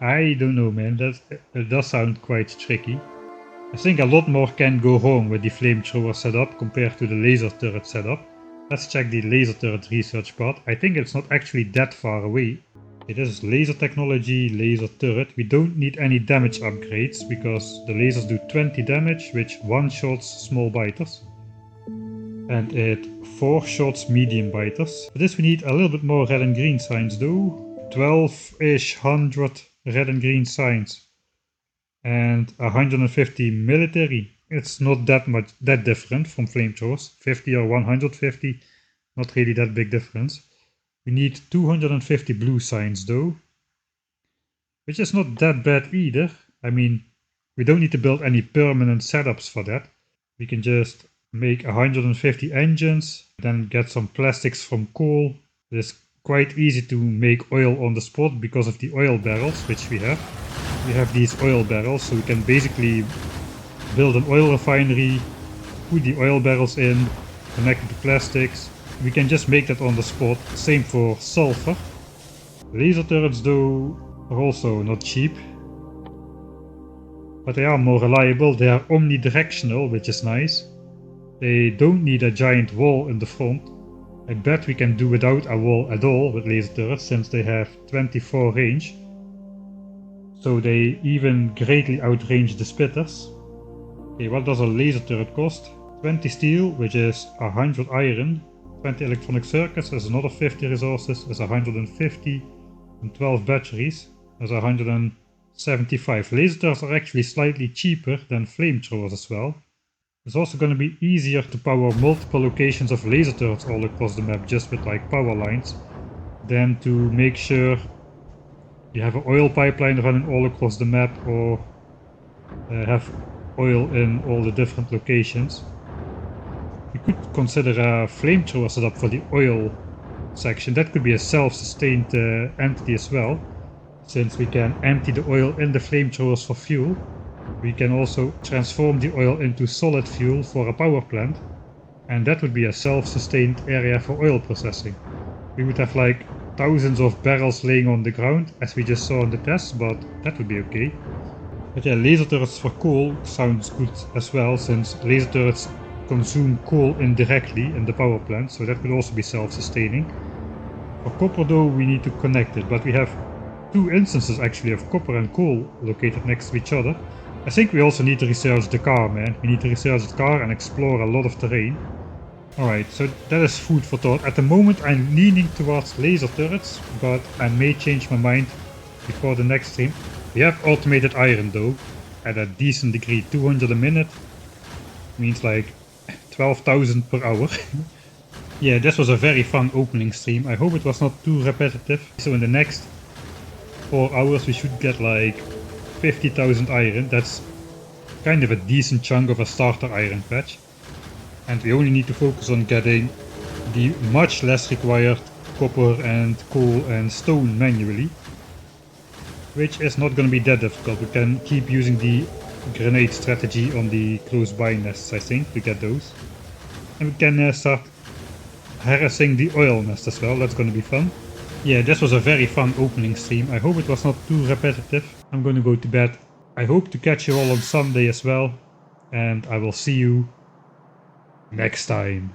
S1: I don't know, man, that does sound quite tricky. I think a lot more can go wrong with the flamethrower setup compared to the laser turret setup. Let's check the laser turret research part. I think it's not actually that far away. It is laser technology, laser turret. We don't need any damage upgrades because the lasers do 20 damage, which one-shots small biters. And it 4-shots medium biters. For this we need a little bit more red and green signs though. 12-ish 100 red and green signs. And 150 military. It's not that different from flamethrowers. 50 or 150, not really that big difference. We need 250 blue signs though, which is not that bad either. I mean, we don't need to build any permanent setups for that. We can just make 150 engines, then get some plastics from coal. It's quite easy to make oil on the spot because of the oil barrels, which we have. We have these oil barrels, so we can basically build an oil refinery, put the oil barrels in, connect it to plastics. We can just make that on the spot. Same for sulfur. Laser turrets though are also not cheap, but they are more reliable. They are omnidirectional, which is nice. They don't need a giant wall in the front. I bet we can do without a wall at all with laser turrets since they have 24 range. So they even greatly outrange the spitters. Okay, what does a laser turret cost? 20 steel, which is 100 iron. 20 electronic circuits is another 50 resources, is 150, and 12 batteries is 175. Laser turrets are actually slightly cheaper than flamethrowers as well. It's also going to be easier to power multiple locations of laser turrets all across the map just with like power lines than to make sure you have an oil pipeline running all across the map or have oil in all the different locations. We could consider a flamethrower setup for the oil section. That could be a self-sustained entity as well. Since we can empty the oil in the flamethrowers for fuel, we can also transform the oil into solid fuel for a power plant. And that would be a self-sustained area for oil processing. We would have like thousands of barrels laying on the ground, as we just saw in the test, but that would be okay. But yeah, laser turrets for coal sounds good as well, since laser turrets consume coal indirectly in the power plant, so that could also be self-sustaining. For copper though, we need to connect it, but we have two instances actually of copper and coal located next to each other. I think we also need to research the car, man. We need to research the car and explore a lot of terrain. Alright, so that is food for thought. At the moment I'm leaning towards laser turrets, but I may change my mind before the next stream. We have automated iron though, at a decent degree. 200 a minute means like 12,000 per hour. Yeah, this was a very fun opening stream. I hope it was not too repetitive. So in the next 4 hours we should get like 50,000 iron. That's kind of a decent chunk of a starter iron patch. And we only need to focus on getting the much less required copper and coal and stone manually. Which is not going to be that difficult. We can keep using the grenade strategy on the close by nests, I think, to get those. And we can start harassing the oil nest as well. That's going to be fun. Yeah, this was a very fun opening stream. I hope it was not too repetitive. I'm going to go to bed. I hope to catch you all on Sunday as well. And I will see you next time.